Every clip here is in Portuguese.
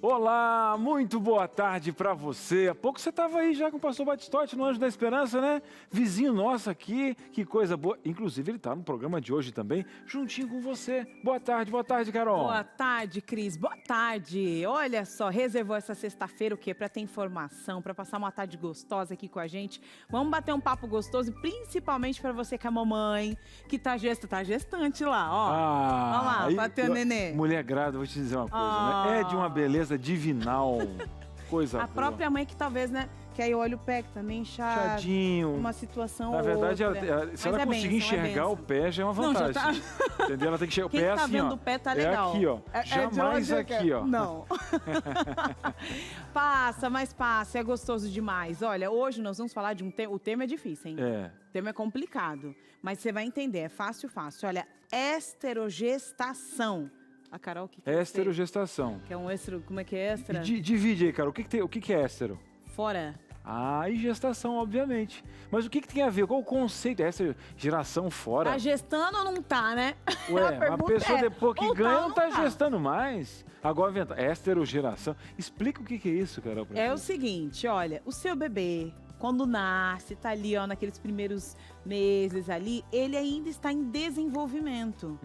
Olá, muito boa tarde para você. Há pouco você estava aí já com o pastor Batistotti no Anjo da Esperança, né? Vizinho nosso aqui, que coisa boa. Inclusive, ele está no programa de hoje também, juntinho com você. Boa tarde, Carol. Boa tarde, Cris. Boa tarde. Olha só, reservou essa sexta-feira o quê? Para ter informação, para passar uma tarde gostosa aqui com a gente. Vamos bater um papo gostoso, principalmente para você que é mamãe, que tá gestante lá, ó. Olha lá, bateu o nenê. Mulher grávida, vou te dizer uma coisa, né? É de uma beleza divinal, coisa boa. A própria mãe que talvez, né, que aí olha o pé que também inchadinho. Uma situação Na verdade, outra. se ela conseguir enxergar o pé, já é uma vantagem. Não, já tá... Entendeu? Ela tem que enxergar o pé tá assim, vendo ó. o pé tá legal. É aqui, ó. Jamais aqui, ó. Não. Passa, mas passa. É gostoso demais. Olha, hoje nós vamos falar de um tema... O tema é difícil, hein? É. O tema é complicado. Mas você vai entender. É fácil. Olha, esterogestação. A Carol, o que é Esterogestação. Que é um estero... Como é que é extra? Divide aí, Carol. O que é estero? Fora. Ah, e gestação, obviamente. Mas o que tem a ver? Qual o conceito? Essa geração fora? Tá gestando ou não tá, né? Ué, a pessoa depois que ganha não tá tá gestando mais. Agora inventa esterogeração. Explica o que é isso, Carol. É o seguinte, olha, o seu bebê, quando nasce, tá ali, ó, naqueles primeiros meses ali, ele ainda está em desenvolvimento.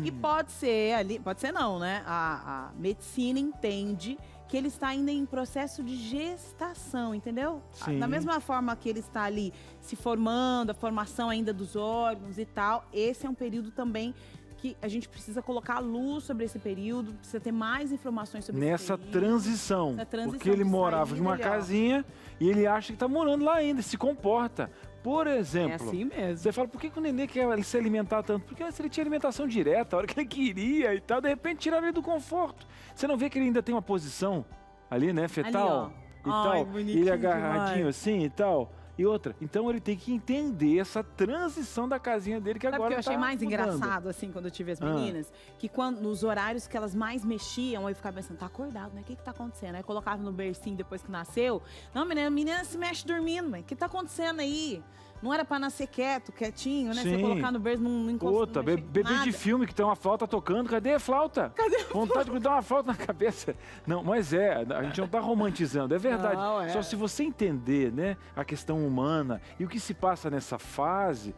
E pode ser ali, pode ser não, né? A medicina entende que ele está ainda em processo de gestação, entendeu? Sim. Da mesma forma que ele está ali se formando, a formação ainda dos órgãos e tal, esse é um período também que a gente precisa colocar luz sobre esse período, precisa ter mais informações sobre nessa esse período. Transição. Porque ele morava em uma casinha e ele acha que está morando lá ainda, se comporta. Por exemplo, é assim mesmo. Você fala, por que o nenê quer se alimentar tanto? Porque se ele tinha alimentação direta, a hora que ele queria e tal, de repente tiraram ele do conforto. Você não vê que ele ainda tem uma posição ali, né, fetal? Ali, e tal, e ele agarradinho demais. assim e tal. E outra, então ele tem que entender essa transição da casinha dele que Sabe agora que eu achei mais mudando. engraçado, assim, quando eu tive as meninas? Que quando, nos horários que elas mais mexiam, eu ficava pensando, tá acordado, né? O que tá acontecendo? Aí colocava no bercinho depois que nasceu. Não, menina se mexe dormindo, mãe. O que tá acontecendo aí? Não era pra nascer quietinho, né? Sim. Você colocar no berço, não encosta. Outra, bebê de filme que tem uma flauta tocando. Cadê a flauta? Vontade de dar uma flauta na cabeça. Não, mas a gente não tá romantizando, é verdade. Não, é. Só se você entender, né, a questão humana e o que se passa nessa fase.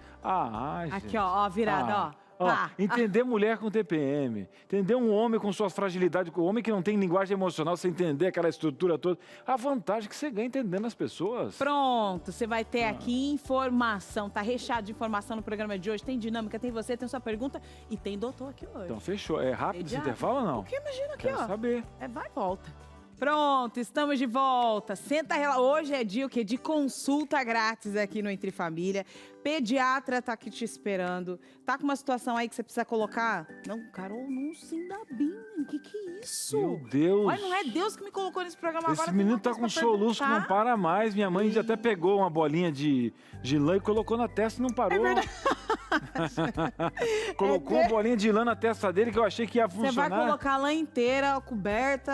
Gente. Aqui, ó, virada, ó. Entender mulher com TPM, entender um homem com sua fragilidade, o homem que não tem linguagem emocional, você entender aquela estrutura toda, a vantagem que você ganha entendendo as pessoas. Pronto, você vai ter aqui informação, tá recheado de informação no programa de hoje, tem dinâmica, tem você, tem sua pergunta e tem doutor aqui hoje. Então fechou, é rápido esse intervalo ou não? O que imagina aqui, Quero ó. saber. Vai e volta. Pronto, estamos de volta. Hoje é dia o quê? De consulta grátis aqui no Entre Família. Pediatra tá aqui te esperando. Tá com uma situação aí que você precisa colocar? Não, Carol, não se ainda bem. O que é isso? Meu Deus. Olha, não é Deus que me colocou nesse programa agora. Esse menino tá com um soluço que não para mais. Minha mãe até pegou uma bolinha de lã e colocou na testa e não parou. É verdade. Colocou uma bolinha de lã na testa dele que eu achei que ia funcionar. Você vai colocar a lã inteira, coberta,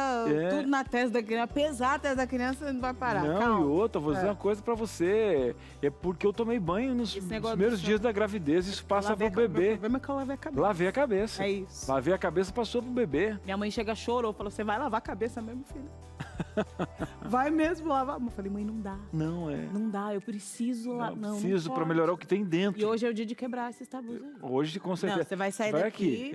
tudo na testa da criança. Apesar da testa da criança, não vai parar. Não, calma. E outra, vou dizer uma coisa pra você. É porque eu tomei banho nos primeiros dias da gravidez. Isso passa pro bebê. O problema é que eu lavei a cabeça. Lavei a cabeça. É isso. Lavei a cabeça, passou pro bebê. Minha mãe chorou, falou, você vai lavar a cabeça mesmo, filho? Vai mesmo lavar? Eu falei, mãe, não dá. Não é. Não dá, eu preciso lavar. Não, preciso pra melhorar o que tem dentro. E hoje é o dia de quebrar esses tabus aí. Hoje, com certeza. Não, você vai sair daqui.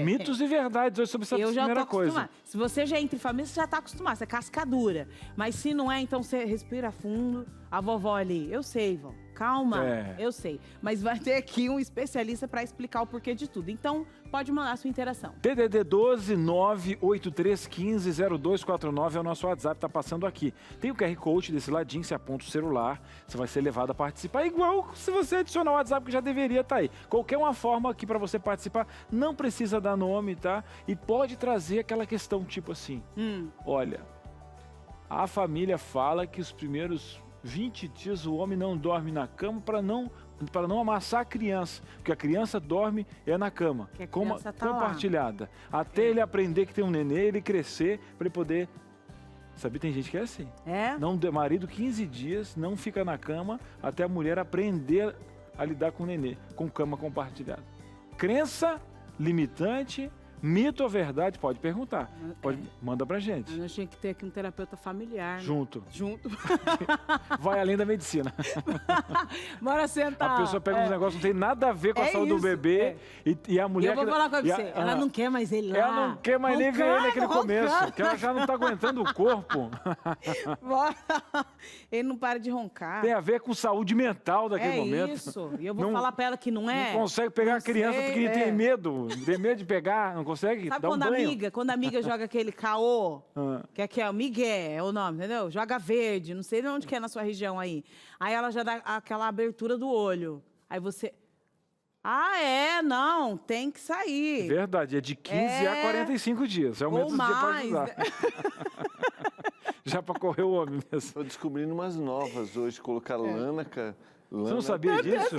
Mitos e verdades hoje sobre essa primeira coisa. Se você já é entre família, você já tá acostumado, você é cascadura. Mas se não é, então você respira fundo. A vovó ali, eu sei, vó. Calma, eu sei. Mas vai ter aqui um especialista para explicar o porquê de tudo. Então, pode mandar a sua interação. TDD 12 98315 0249 é o nosso WhatsApp, tá passando aqui. Tem o QR Code desse ladinho, você aponta o celular, você vai ser levado a participar. Igual se você adicionar o WhatsApp, que já deveria estar aí. Qualquer uma forma aqui para você participar, não precisa dar nome, tá? E pode trazer aquela questão tipo assim, olha, a família fala que os primeiros 20 dias o homem não dorme na cama para não amassar a criança, porque a criança dorme na cama, compartilhada, até ele aprender que tem um nenê, ele crescer, para ele poder... Sabe, tem gente que é assim. Marido 15 dias, não fica na cama, até a mulher aprender a lidar com o nenê, com cama compartilhada. Crença limitante, Mito ou verdade? Pode perguntar. Manda pra gente. Eu tinha que ter aqui um terapeuta familiar. Junto. Vai além da medicina. Bora sentar. A pessoa pega uns negócios que não tem nada a ver com a saúde do bebê e a mulher... Eu vou falar com você, ela não quer mais ele lá. Ela não quer mais nem ver ele naquele começo, que ela já não tá aguentando o corpo. Bora. Ele não para de roncar. Tem a ver com saúde mental daquele momento. É isso. E eu vou falar pra ela que não é. Não consegue pegar a criança porque tem medo de pegar, não consegue. Sabe dar um banho. quando a amiga joga aquele caô, que é o Miguel, é o nome, entendeu? Joga verde, não sei de onde que é na sua região aí. Aí ela já dá aquela abertura do olho. Aí você... não, tem que sair. Verdade, é de 15 a 45 dias. É o método que você pode usar. Né? Já para correr o homem mesmo. Estou descobrindo umas novas hoje, colocar lana, cara. Você não sabia disso?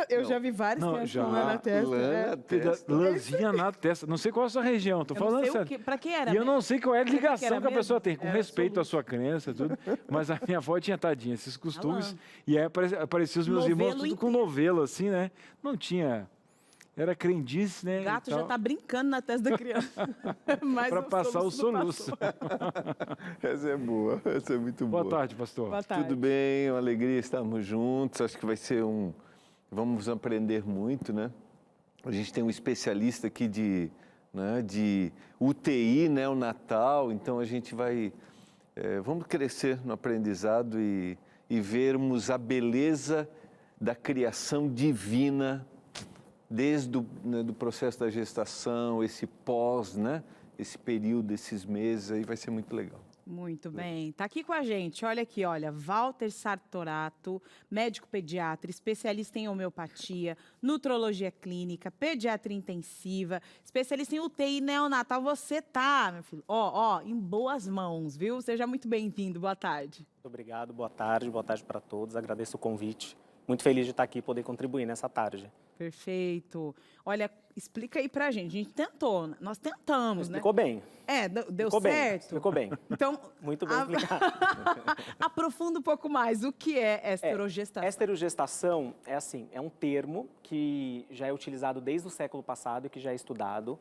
Eu já vi vários crianças com lã na testa. Lã na testa. Lãzinha na testa. Não sei qual é a sua região, tô falando sério. Pra que era? E eu não sei qual é a ligação que a pessoa tem, com respeito absoluto. à sua crença e tudo. Mas a minha avó tinha, tadinha, esses costumes. E aí apareciam os meus irmãos tudo com novelo, assim, né? Não tinha... Era crendice, né? O gato já tá brincando na testa da criança. Para passar o soluço. Essa é boa, essa é muito boa. Boa tarde, pastor. Boa tarde. Tudo bem, uma alegria estarmos juntos. Acho que vai ser Vamos aprender muito, né? A gente tem um especialista aqui de UTI, neonatal, então a gente vai... vamos crescer no aprendizado e vermos a beleza da criação divina desde do processo da gestação, esse pós, esse período, esses meses, aí vai ser muito legal. Muito bem. Tá aqui com a gente, olha aqui, Walter Sartorato, médico pediatra, especialista em homeopatia, nutrologia clínica, pediatria intensiva, especialista em UTI neonatal. Você tá, meu filho, em boas mãos, viu? Seja muito bem-vindo, boa tarde. Muito obrigado, boa tarde para todos, agradeço o convite. Muito feliz de estar aqui e poder contribuir nessa tarde. Perfeito. Olha, explica aí pra gente. A gente tentou, nós tentamos, Explicou bem. Deu Explicou certo? Bem, explicou bem. Então, muito bem explicado. Aprofunda um pouco mais. O que é esterogestação? Esterogestação é um termo que já é utilizado desde o século passado, que já é estudado.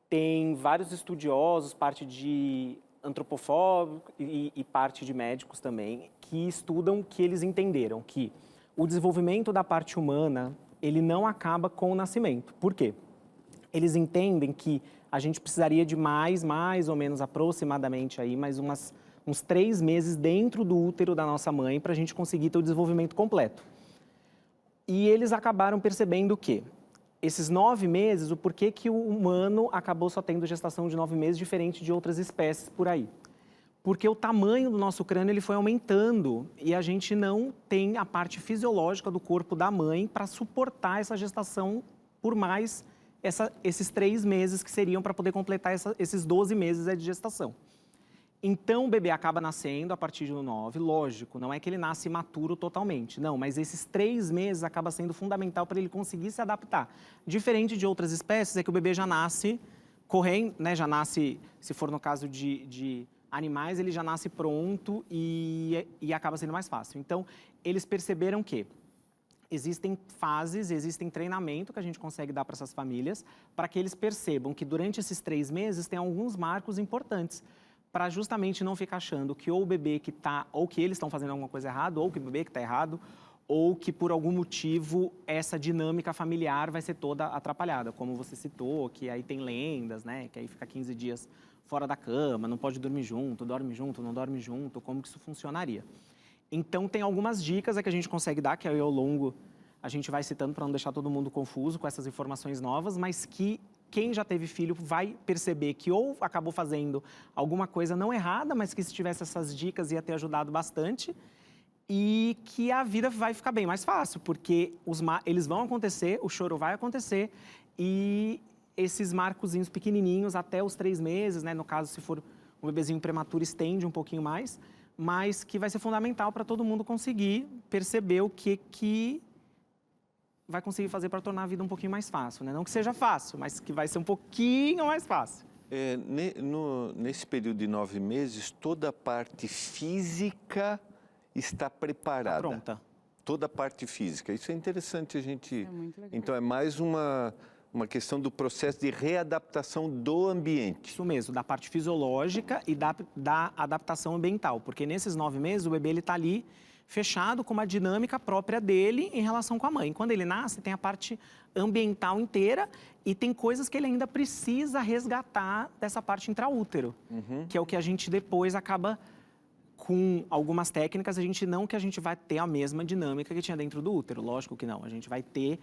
Tem vários estudiosos, parte de antropofóbicos e parte de médicos também, que estudam, que eles entenderam que o desenvolvimento da parte humana, ele não acaba com o nascimento. Por quê? Eles entendem que a gente precisaria de mais ou menos aproximadamente aí, uns 3 meses dentro do útero da nossa mãe para a gente conseguir ter o desenvolvimento completo. E eles acabaram percebendo que esses 9 meses, o porquê que o humano acabou só tendo gestação de 9 meses, diferente de outras espécies por aí. Porque o tamanho do nosso crânio ele foi aumentando e a gente não tem a parte fisiológica do corpo da mãe para suportar essa gestação por mais esses 3 meses que seriam para poder completar esses 12 meses de gestação. Então, o bebê acaba nascendo a partir do 9, lógico, não é que ele nasce imaturo totalmente, não, mas esses 3 meses acaba sendo fundamental para ele conseguir se adaptar. Diferente de outras espécies, é que o bebê já nasce correndo, já nasce, se for no caso de animais, ele já nasce pronto e acaba sendo mais fácil. Então, eles perceberam que existem fases, existem treinamento que a gente consegue dar para essas famílias, para que eles percebam que durante esses 3 meses tem alguns marcos importantes, para justamente não ficar achando que ou o bebê que está, ou que eles estão fazendo alguma coisa errada, ou que o bebê que está errado, ou que por algum motivo essa dinâmica familiar vai ser toda atrapalhada, como você citou, que aí tem lendas, que aí fica 15 dias fora da cama, não pode dormir junto, não dorme junto, como que isso funcionaria. Então, tem algumas dicas que a gente consegue dar, que aí ao longo a gente vai citando para não deixar todo mundo confuso com essas informações novas, mas que quem já teve filho vai perceber que ou acabou fazendo alguma coisa não errada, mas que se tivesse essas dicas ia ter ajudado bastante e que a vida vai ficar bem mais fácil, porque eles vão acontecer, o choro vai acontecer e esses marcozinhos pequenininhos até os 3 meses, no caso, se for um bebezinho prematuro, estende um pouquinho mais, mas que vai ser fundamental para todo mundo conseguir perceber o que vai conseguir fazer para tornar a vida um pouquinho mais fácil, Não que seja fácil, mas que vai ser um pouquinho mais fácil. Nesse período de 9 meses, toda a parte física está preparada. Está pronta. Toda a parte física. Isso é interessante a gente... É muito legal. Então, é mais uma questão do processo de readaptação do ambiente. Isso mesmo, da parte fisiológica e da adaptação ambiental, porque nesses 9 meses o bebê está ali fechado com uma dinâmica própria dele em relação com a mãe. Quando ele nasce, tem a parte ambiental inteira e tem coisas que ele ainda precisa resgatar dessa parte intraútero, que é o que a gente depois acaba, com algumas técnicas, a gente vai ter a mesma dinâmica que tinha dentro do útero. Lógico que não, a gente vai ter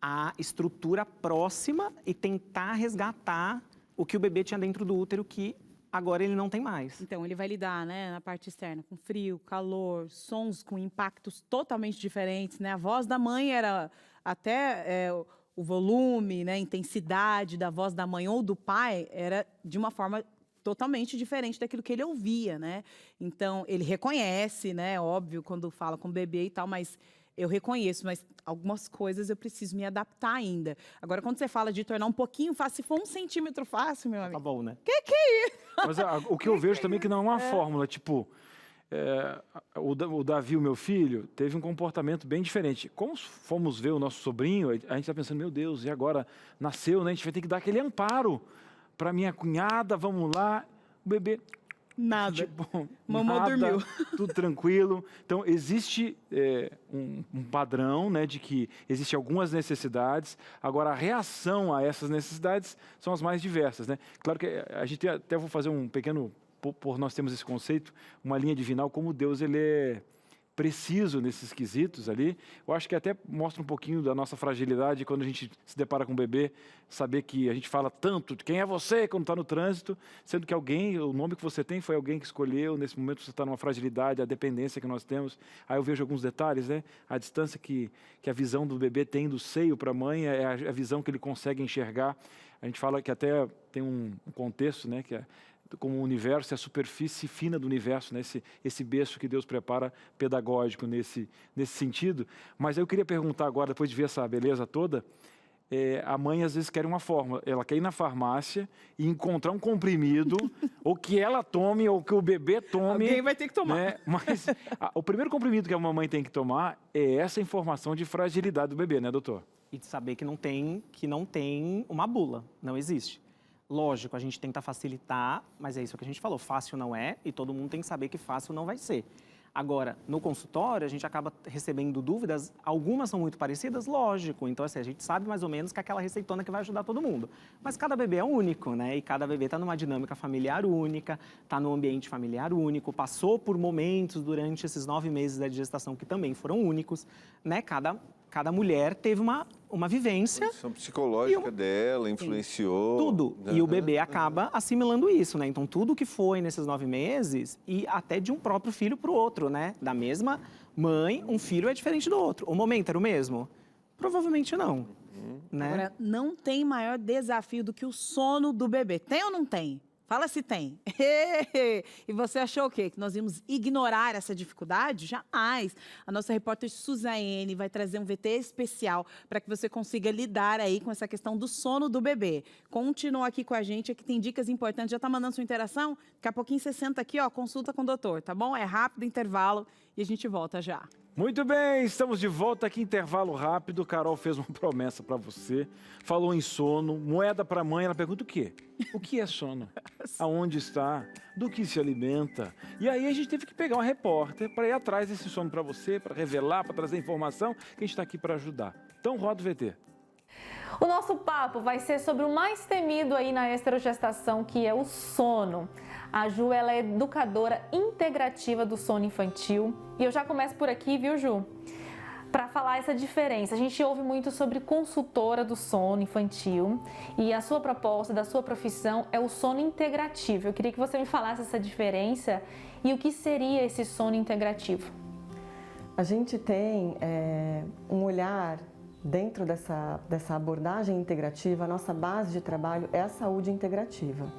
a estrutura próxima e tentar resgatar o que o bebê tinha dentro do útero, que agora ele não tem mais. Então, ele vai lidar, né, na parte externa, com frio, calor, sons com impactos totalmente diferentes, né? A voz da mãe era até o volume, né, a intensidade da voz da mãe ou do pai era de uma forma totalmente diferente daquilo que ele ouvia, né? Então, ele reconhece, né, óbvio, quando fala com o bebê e tal, mas eu reconheço, mas algumas coisas eu preciso me adaptar ainda. Agora, quando você fala de tornar um pouquinho fácil, se for 1 centímetro fácil, meu amigo. Tá bom, né? Que é isso? Mas o que eu vejo também é que não é uma fórmula, tipo, o Davi, o meu filho, teve um comportamento bem diferente. Como fomos ver o nosso sobrinho, a gente está pensando, meu Deus, e agora nasceu, né? A gente vai ter que dar aquele amparo para minha cunhada, vamos lá, o bebê... Nada. Tipo, Mamãe dormiu. Tudo tranquilo. Então, existe um padrão, né, de que existem algumas necessidades. Agora, a reação a essas necessidades são as mais diversas, né? Claro que a gente até vou fazer um pequeno... Por nós temos esse conceito, uma linha divinal, como Deus ele é preciso nesses quesitos ali. Eu acho que até mostra um pouquinho da nossa fragilidade quando a gente se depara com um bebê, saber que a gente fala tanto de quem é você quando está no trânsito, sendo que alguém, o nome que você tem foi alguém que escolheu, nesse momento você está numa fragilidade, a dependência que nós temos. Aí eu vejo alguns detalhes, né? A distância que a visão do bebê tem do seio para a mãe é a visão que ele consegue enxergar. A gente fala que até tem um contexto, né? Que é como o universo, é a superfície fina do universo, né? Esse berço que Deus prepara pedagógico nesse sentido. Mas eu queria perguntar agora, depois de ver essa beleza toda, a mãe às vezes quer uma fórmula, ela quer ir na farmácia e encontrar um comprimido, ou que ela tome, ou que o bebê tome. Alguém vai ter que tomar. Né? Mas o primeiro comprimido que a mamãe tem que tomar é essa informação de fragilidade do bebê, né, doutor? E de saber que não tem uma bula, não existe. Lógico, a gente tenta facilitar, mas é isso que a gente falou, fácil não é, e todo mundo tem que saber que fácil não vai ser. Agora, no consultório, a gente acaba recebendo dúvidas, algumas são muito parecidas, lógico, então assim, a gente sabe mais ou menos que é aquela receitona que vai ajudar todo mundo. Mas cada bebê é único, né? E cada bebê está numa dinâmica familiar única, está num ambiente familiar único, passou por momentos durante esses 9 meses da gestação que também foram únicos, né? Cada mulher teve uma vivência. A condição psicológica dela influenciou. Tudo. E o bebê acaba assimilando isso, né? Então, tudo que foi nesses 9 meses, e até de um próprio filho para o outro, né? Da mesma mãe, um filho é diferente do outro. O momento era o mesmo? Provavelmente não. Né? Agora, não tem maior desafio do que o sono do bebê. Tem ou não tem? Fala se tem. E você achou o quê? Que nós íamos ignorar essa dificuldade? Jamais. A nossa repórter Suzaene vai trazer um VT especial para que você consiga lidar aí com essa questão do sono do bebê. Continua aqui com a gente, aqui tem dicas importantes. Já está mandando sua interação? Daqui a pouquinho você senta aqui, ó, consulta com o doutor, tá bom? É rápido, intervalo, e a gente volta já. Muito bem, estamos de volta aqui, intervalo rápido. Carol fez uma promessa para você, falou em sono, moeda para a mãe, ela pergunta o quê? O que é sono? Aonde está? Do que se alimenta? E aí a gente teve que pegar uma repórter para ir atrás desse sono para você, para revelar, para trazer informação, que a gente está aqui para ajudar. Então roda o VT. O nosso papo vai ser sobre o mais temido aí na esterogestação, que é o sono. A Ju, ela é educadora integrativa do sono infantil. E eu já começo por aqui, viu, Ju? Para falar essa diferença. A gente ouve muito sobre consultora do sono infantil e a sua proposta, da sua profissão, é o sono integrativo. Eu queria que você me falasse essa diferença e o que seria esse sono integrativo. A gente tem um olhar dentro dessa abordagem integrativa, a nossa base de trabalho é a saúde integrativa.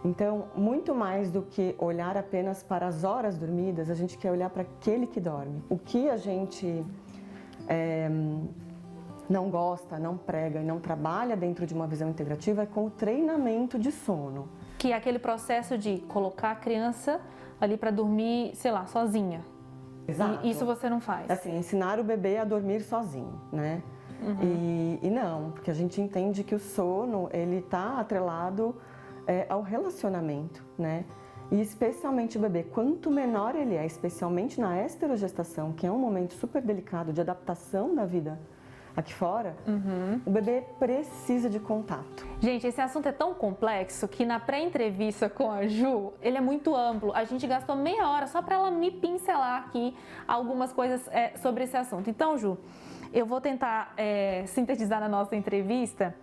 Então, muito mais do que olhar apenas para as horas dormidas, a gente quer olhar para aquele que dorme. O que a gente não gosta, não prega e não trabalha dentro de uma visão integrativa é com o treinamento de sono. Que é aquele processo de colocar a criança ali para dormir, sei lá, sozinha. Exato. E isso você não faz? Assim, ensinar o bebê a dormir sozinho, né? E não, porque a gente entende que o sono, ele está atrelado ao relacionamento, né? E especialmente o bebê, quanto menor ele é, especialmente na esterogestação, que é um momento super delicado de adaptação da vida aqui fora, o bebê precisa de contato. Gente, esse assunto é tão complexo que na pré-entrevista com a Ju, ele é muito amplo. A gente gastou meia hora só para ela me pincelar aqui algumas coisas sobre esse assunto. Então, Ju, eu vou tentar sintetizar na nossa entrevista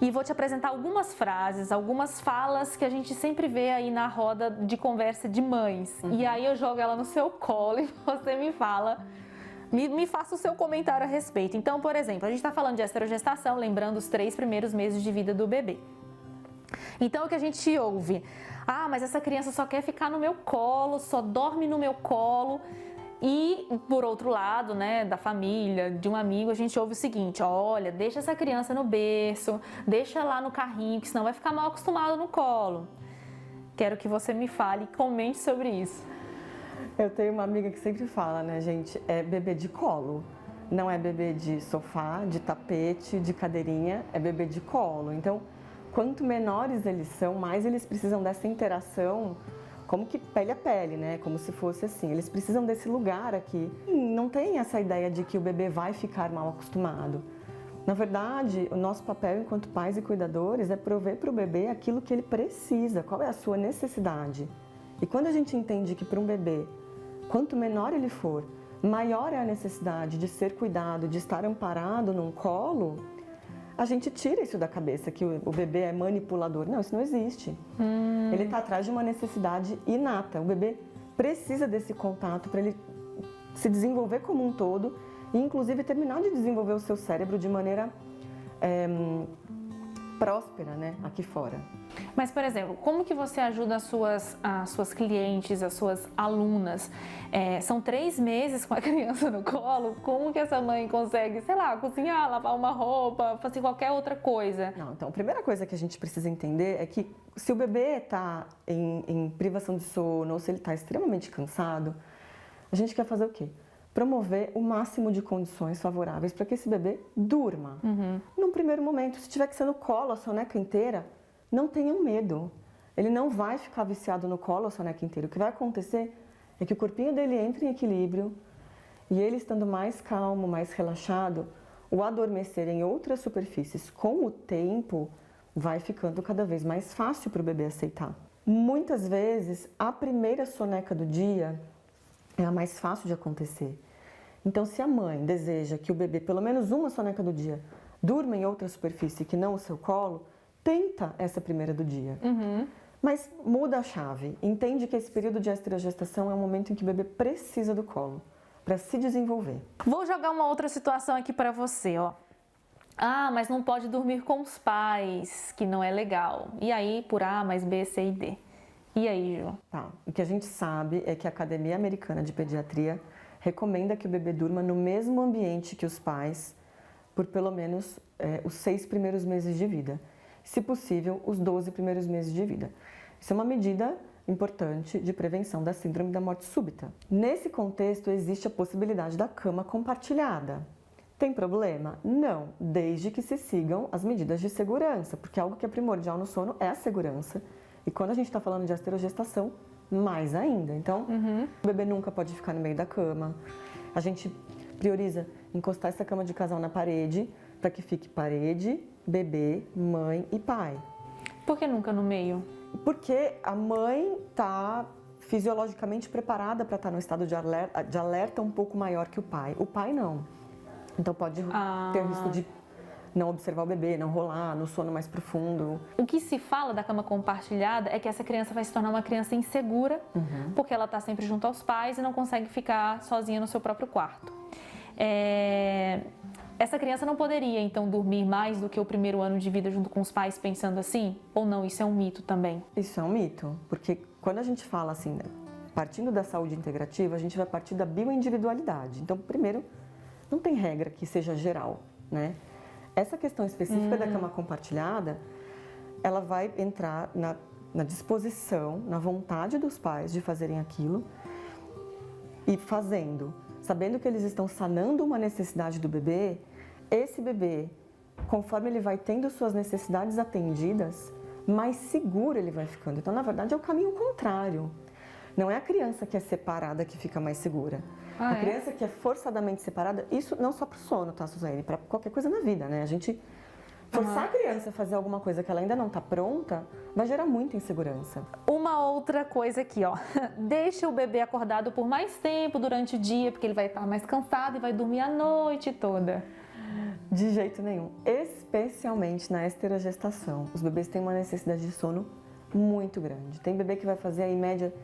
e vou te apresentar algumas frases, algumas falas que a gente sempre vê aí na roda de conversa de mães. E aí eu jogo ela no seu colo e você me fala... Me faça o seu comentário a respeito. Então, por exemplo, a gente está falando de esterogestação, lembrando os 3 primeiros meses de vida do bebê. Então, o que a gente ouve? Ah, mas essa criança só quer ficar no meu colo, só dorme no meu colo. E, por outro lado, né, da família, de um amigo, a gente ouve o seguinte: olha, deixa essa criança no berço, deixa lá no carrinho, que senão vai ficar mal acostumado no colo. Quero que você me fale e comente sobre isso. Eu tenho uma amiga que sempre fala, né, gente, é bebê de colo. Não é bebê de sofá, de tapete, de cadeirinha, é bebê de colo. Então, quanto menores eles são, mais eles precisam dessa interação, como que pele a pele, né? Como se fosse assim. Eles precisam desse lugar aqui. Não tem essa ideia de que o bebê vai ficar mal acostumado. Na verdade, o nosso papel enquanto pais e cuidadores é prover para o bebê aquilo que ele precisa, qual é a sua necessidade. E quando a gente entende que para um bebê, quanto menor ele for, maior é a necessidade de ser cuidado, de estar amparado num colo, a gente tira isso da cabeça, que o bebê é manipulador. Não, isso não existe. Ele está atrás de uma necessidade inata. O bebê precisa desse contato para ele se desenvolver como um todo e, inclusive, terminar de desenvolver o seu cérebro de maneira próspera, né, aqui fora. Mas, por exemplo, como que você ajuda as suas clientes, as suas alunas? São 3 meses com a criança no colo, como que essa mãe consegue, sei lá, cozinhar, lavar uma roupa, fazer qualquer outra coisa? Não, então, a primeira coisa que a gente precisa entender é que se o bebê está em privação de sono ou se ele está extremamente cansado, a gente quer fazer o quê? Promover o máximo de condições favoráveis para que esse bebê durma. Num primeiro momento, se tiver que ser no colo a soneca inteira, não tenham medo. Ele não vai ficar viciado no colo a soneca inteira. O que vai acontecer é que o corpinho dele entra em equilíbrio e ele estando mais calmo, mais relaxado, o adormecer em outras superfícies com o tempo vai ficando cada vez mais fácil para o bebê aceitar. Muitas vezes, a primeira soneca do dia é a mais fácil de acontecer. Então, se a mãe deseja que o bebê, pelo menos uma soneca do dia, durma em outra superfície que não o seu colo, tenta essa primeira do dia. Mas muda a chave. Entende que esse período de esterogestação é um momento em que o bebê precisa do colo para se desenvolver. Vou jogar uma outra situação aqui para você, ó. Ah, mas não pode dormir com os pais, que não é legal. E aí, por A mais B, C e D. E aí, Ju? Tá. O que a gente sabe é que a Academia Americana de Pediatria recomenda que o bebê durma no mesmo ambiente que os pais por pelo menos os 6 primeiros meses de vida. Se possível, os 12 primeiros meses de vida. Isso é uma medida importante de prevenção da síndrome da morte súbita. Nesse contexto, existe a possibilidade da cama compartilhada. Tem problema? Não, desde que se sigam as medidas de segurança, porque algo que é primordial no sono é a segurança. E quando a gente está falando de esterogestação, mais ainda. Então, o bebê nunca pode ficar no meio da cama. A gente prioriza encostar essa cama de casal na parede, para que fique parede, bebê, mãe e pai. Por que nunca no meio? Porque a mãe está fisiologicamente preparada para estar no estado de alerta um pouco maior que o pai. O pai não. Então pode ter o risco de não observar o bebê, não rolar, no sono mais profundo. O que se fala da cama compartilhada é que essa criança vai se tornar uma criança insegura, porque ela está sempre junto aos pais e não consegue ficar sozinha no seu próprio quarto. Essa criança não poderia, então, dormir mais do que o primeiro ano de vida junto com os pais pensando assim? Ou não, isso é um mito também? Isso é um mito, porque quando a gente fala assim, partindo da saúde integrativa, a gente vai partir da bioindividualidade. Então, primeiro, não tem regra que seja geral, né? Essa questão específica da cama compartilhada, ela vai entrar na disposição, na vontade dos pais de fazerem aquilo e fazendo, sabendo que eles estão sanando uma necessidade do bebê, esse bebê, conforme ele vai tendo suas necessidades atendidas, mais seguro ele vai ficando. Então, na verdade, é o caminho contrário. Não é a criança que é separada que fica mais segura. A criança que é forçadamente separada, isso não só para o sono, tá, Suzane? Para qualquer coisa na vida, né? A gente forçar a criança a fazer alguma coisa que ela ainda não está pronta, vai gerar muita insegurança. Uma outra coisa aqui, ó. Deixa o bebê acordado por mais tempo durante o dia, porque ele vai estar mais cansado e vai dormir a noite toda. De jeito nenhum. Especialmente na esterogestação. Os bebês têm uma necessidade de sono muito grande. Tem bebê que vai fazer aí, em média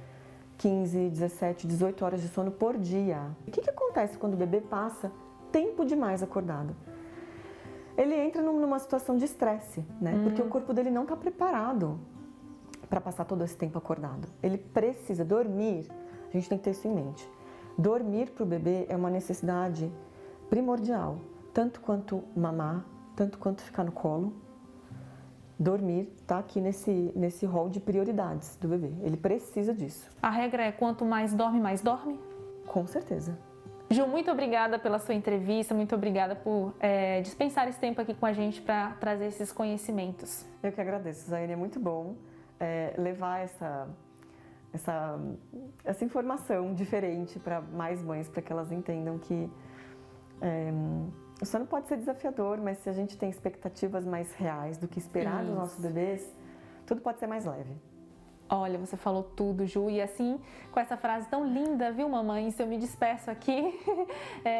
15, 17, 18 horas de sono por dia. O que acontece quando o bebê passa tempo demais acordado? Ele entra numa situação de estresse, né? Porque o corpo dele não está preparado para passar todo esse tempo acordado. Ele precisa dormir, a gente tem que ter isso em mente. Dormir para o bebê é uma necessidade primordial, tanto quanto mamar, tanto quanto ficar no colo. Dormir está aqui nesse rol de prioridades do bebê. Ele precisa disso. A regra é quanto mais dorme? Com certeza. Ju, muito obrigada pela sua entrevista, muito obrigada por dispensar esse tempo aqui com a gente para trazer esses conhecimentos. Eu que agradeço, Zaine, é muito bom levar essa informação diferente para mais mães, para que elas entendam que o sono pode ser desafiador, mas se a gente tem expectativas mais reais do que esperar dos nossos bebês, tudo pode ser mais leve. Olha, você falou tudo, Ju, e assim, com essa frase tão linda, viu, mamães? Eu me despeço aqui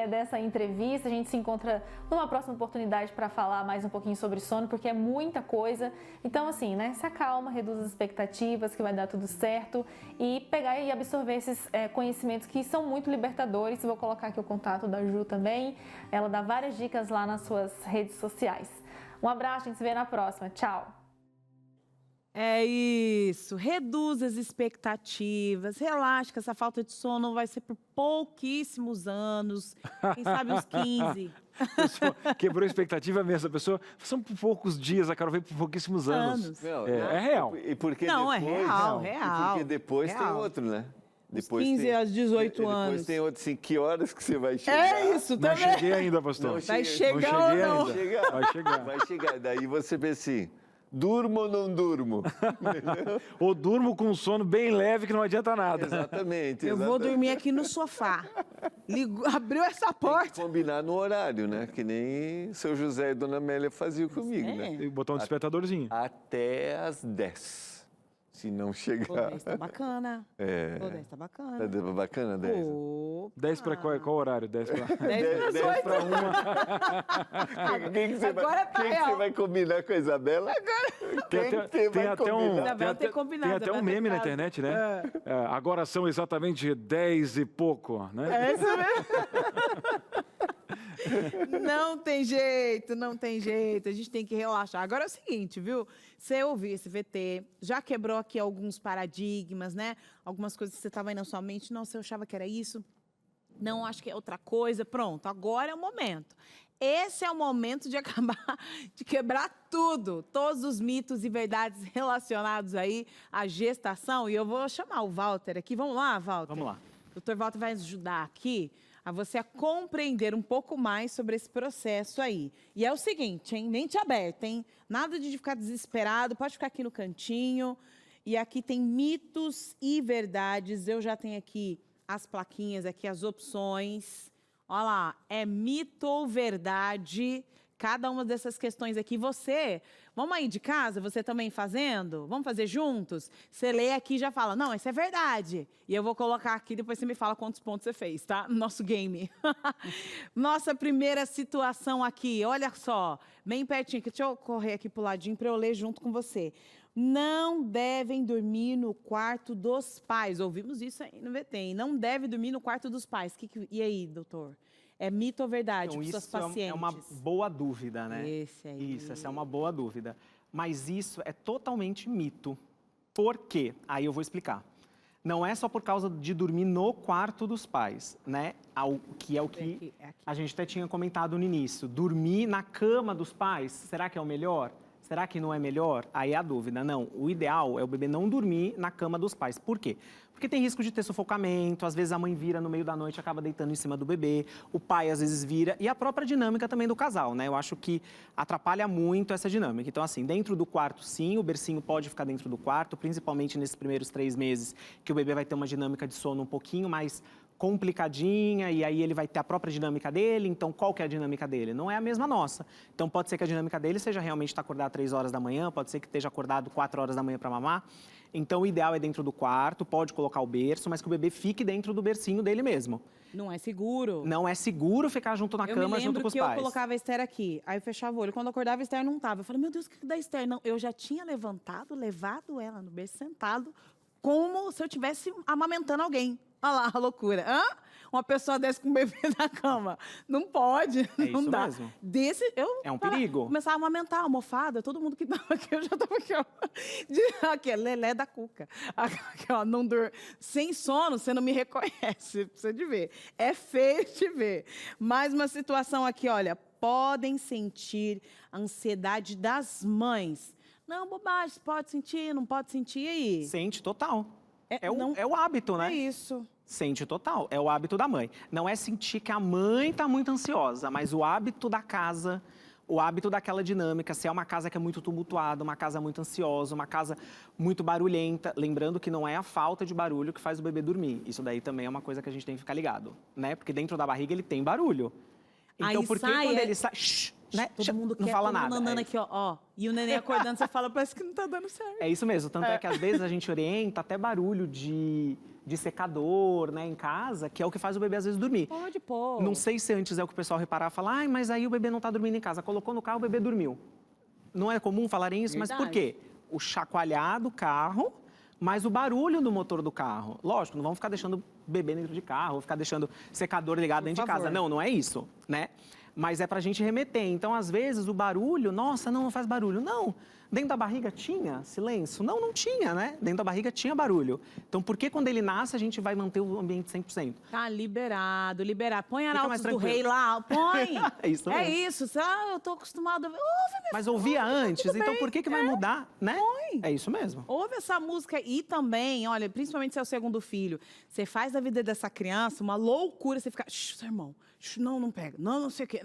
dessa entrevista. A gente se encontra numa próxima oportunidade para falar mais um pouquinho sobre sono, porque é muita coisa. Então, assim, né, se acalma, reduz as expectativas, que vai dar tudo certo, e pegar e absorver esses conhecimentos que são muito libertadores. Vou colocar aqui o contato da Ju também. Ela dá várias dicas lá nas suas redes sociais. Um abraço, a gente se vê na próxima. Tchau! É isso, reduz as expectativas, relaxa que essa falta de sono vai ser por pouquíssimos anos, quem sabe uns 15. Pessoa quebrou a expectativa mesmo. A pessoa, são por poucos dias, a Carol veio por pouquíssimos anos. Não, É real. E porque Não, depois, é real. E porque depois tem real. outro, né? Dos 15 aos 18 anos. Depois tem outro, assim, que horas que você vai chegar? É isso Não também. cheguei ainda, pastor. Não Vai cheguei. chegar Não ou cheguei não? ainda. Vai chegar. Vai chegar. Daí você pensa assim, durmo ou não durmo? Ou durmo com um sono bem leve que não adianta nada. Exatamente. Eu vou dormir aqui no sofá. Abriu essa Tem que porta. combinar no horário, né? Que nem seu José e Dona Amélia faziam comigo, né? E botar um despertadorzinho. Até às 10. Se não chegar. Pô, 10 tá bacana. Pô, 10 tá bacana. Tá bacana, 10? Opa. 10 para qual horário? 10 para 10 para 8. Quem que você Agora tá quem que real. você vai combinar com a Isabela? Quem que você vai até combinar? Isabela tem combinado, tem até um Isabela meme na tem internet, né? Agora são exatamente 10 e pouco, né? É isso mesmo. Não tem jeito, não tem jeito. A gente tem que relaxar. Agora é o seguinte, viu? Você ouviu esse VT, já quebrou aqui alguns paradigmas, né? Algumas coisas que você estava aí na sua mente. Nossa, eu achava que era isso. Não, acho que é outra coisa. Pronto, agora é o momento. Esse é o momento de acabar, de quebrar tudo. Todos os mitos e verdades relacionados aí à gestação. E eu vou chamar o Walter aqui. Vamos lá, Walter? Vamos lá. O Dr. Walter vai nos ajudar aqui a você a compreender um pouco mais sobre esse processo aí. E é o seguinte, hein? Mente aberta, hein? Nada de ficar desesperado, pode ficar aqui no cantinho. E aqui tem mitos e verdades. Eu já tenho aqui as plaquinhas, aqui as opções. Olha lá, é mito ou verdade? Cada uma dessas questões aqui, vamos aí de casa, você também fazendo? Vamos fazer juntos? Você lê aqui e já fala, não, isso é verdade. E eu vou colocar aqui, depois você me fala quantos pontos você fez, tá? No nosso game. Nossa primeira situação aqui, olha só, bem pertinho, deixa eu correr aqui pro ladinho para eu ler junto com você. Não devem dormir no quarto dos pais. Ouvimos isso aí no VT, hein? Não deve dormir no quarto dos pais. E aí, doutor? É mito ou verdade para suas pacientes? É uma boa dúvida, né? Esse aí. Isso, essa é uma boa dúvida. Mas isso é totalmente mito. Por quê? Aí eu vou explicar. Não é só por causa de dormir no quarto dos pais, né? Que é o que aqui. a gente até tinha comentado no início. Dormir na cama dos pais, será que é o melhor? Será que não é melhor? Aí é a dúvida. Não, o ideal é o bebê não dormir na cama dos pais. Por quê? Porque tem risco de ter sufocamento, às vezes a mãe vira no meio da noite e acaba deitando em cima do bebê, o pai às vezes vira, e a própria dinâmica também do casal, né? Eu acho que atrapalha muito essa dinâmica. Então, assim, dentro do quarto, sim, o bercinho pode ficar dentro do quarto, principalmente nesses primeiros 3 meses, que o bebê vai ter uma dinâmica de sono um pouquinho mais complicadinha, e aí ele vai ter a própria dinâmica dele. Então, qual que é a dinâmica dele? Não é a mesma nossa. Então, pode ser que a dinâmica dele seja realmente estar acordado 3 horas da manhã, pode ser que esteja acordado 4 horas da manhã para mamar. Então, o ideal é dentro do quarto, pode colocar o berço, mas que o bebê fique dentro do bercinho dele mesmo. Não é seguro. Não é seguro ficar junto na cama, junto com os Eu me lembro que eu pais. colocava a Esther aqui, aí eu fechava o olho. Quando eu acordava, a Esther não tava. Eu falei, meu Deus, o que da Esther? Não, eu já tinha levado ela no berço sentado, como se eu estivesse amamentando alguém. Olha lá, a loucura. Hã? Uma pessoa desce com um bebê na cama. Não pode, não isso dá. mesmo. Eu um perigo. começava a amamentar a almofada, todo mundo que estava aqui, eu já estava aqui, ó. Aqui, Lelé da Cuca. Aqui, ó, não sem sono, você não me reconhece, precisa de ver. É feio de ver. Mais uma situação aqui, olha, podem sentir a ansiedade das mães. Não, bobagem, pode sentir, não pode sentir, e aí? Sente total. Não, É o hábito, né? é isso. Sente total, é o hábito da mãe. Não é sentir que a mãe está muito ansiosa, mas o hábito da casa, o hábito daquela dinâmica, se é uma casa que é muito tumultuada, uma casa muito ansiosa, uma casa muito barulhenta, lembrando que não é a falta de barulho que faz o bebê dormir. Isso daí também é uma coisa que a gente tem que ficar ligado, né? Porque dentro da barriga ele tem barulho. Então, Aí por que sai, quando ele sai, né? Todo mundo não quer, fala todo mundo nada. andando É aqui, ó. E o neném acordando, você fala, parece que não tá dando certo. É isso mesmo, tanto é que às vezes a gente orienta até barulho de secador, né, em casa, que é o que faz o bebê às vezes dormir. Pode pôr. Não sei se antes é o que o pessoal reparar, falar, ai, mas aí o bebê não tá dormindo em casa. Colocou no carro, o bebê dormiu. Não é comum falarem isso, mas por quê? O chacoalhar do carro, mas o barulho do motor do carro. Lógico, não vamos ficar deixando o bebê dentro de carro, ou ficar deixando secador ligado dentro de casa. Não, não é isso, né? Mas é pra gente remeter. Então, às vezes, o barulho, nossa, não faz barulho. Não, dentro da barriga tinha silêncio? Não, não tinha, né? Dentro da barriga tinha barulho. Então, por que quando ele nasce, a gente vai manter o ambiente 100%? Tá liberado. Põe mais Arautos do tranquilo. Rei lá, põe. É isso É mesmo. isso. Eu tô acostumado a ver. Mas ouvia antes, tudo então bem, por que vai mudar, né? Põe. É isso mesmo. Ouve essa música e também, olha, principalmente se é o segundo filho, você faz da vida dessa criança uma loucura, você fica, seu irmão, não pega, não sei o quê.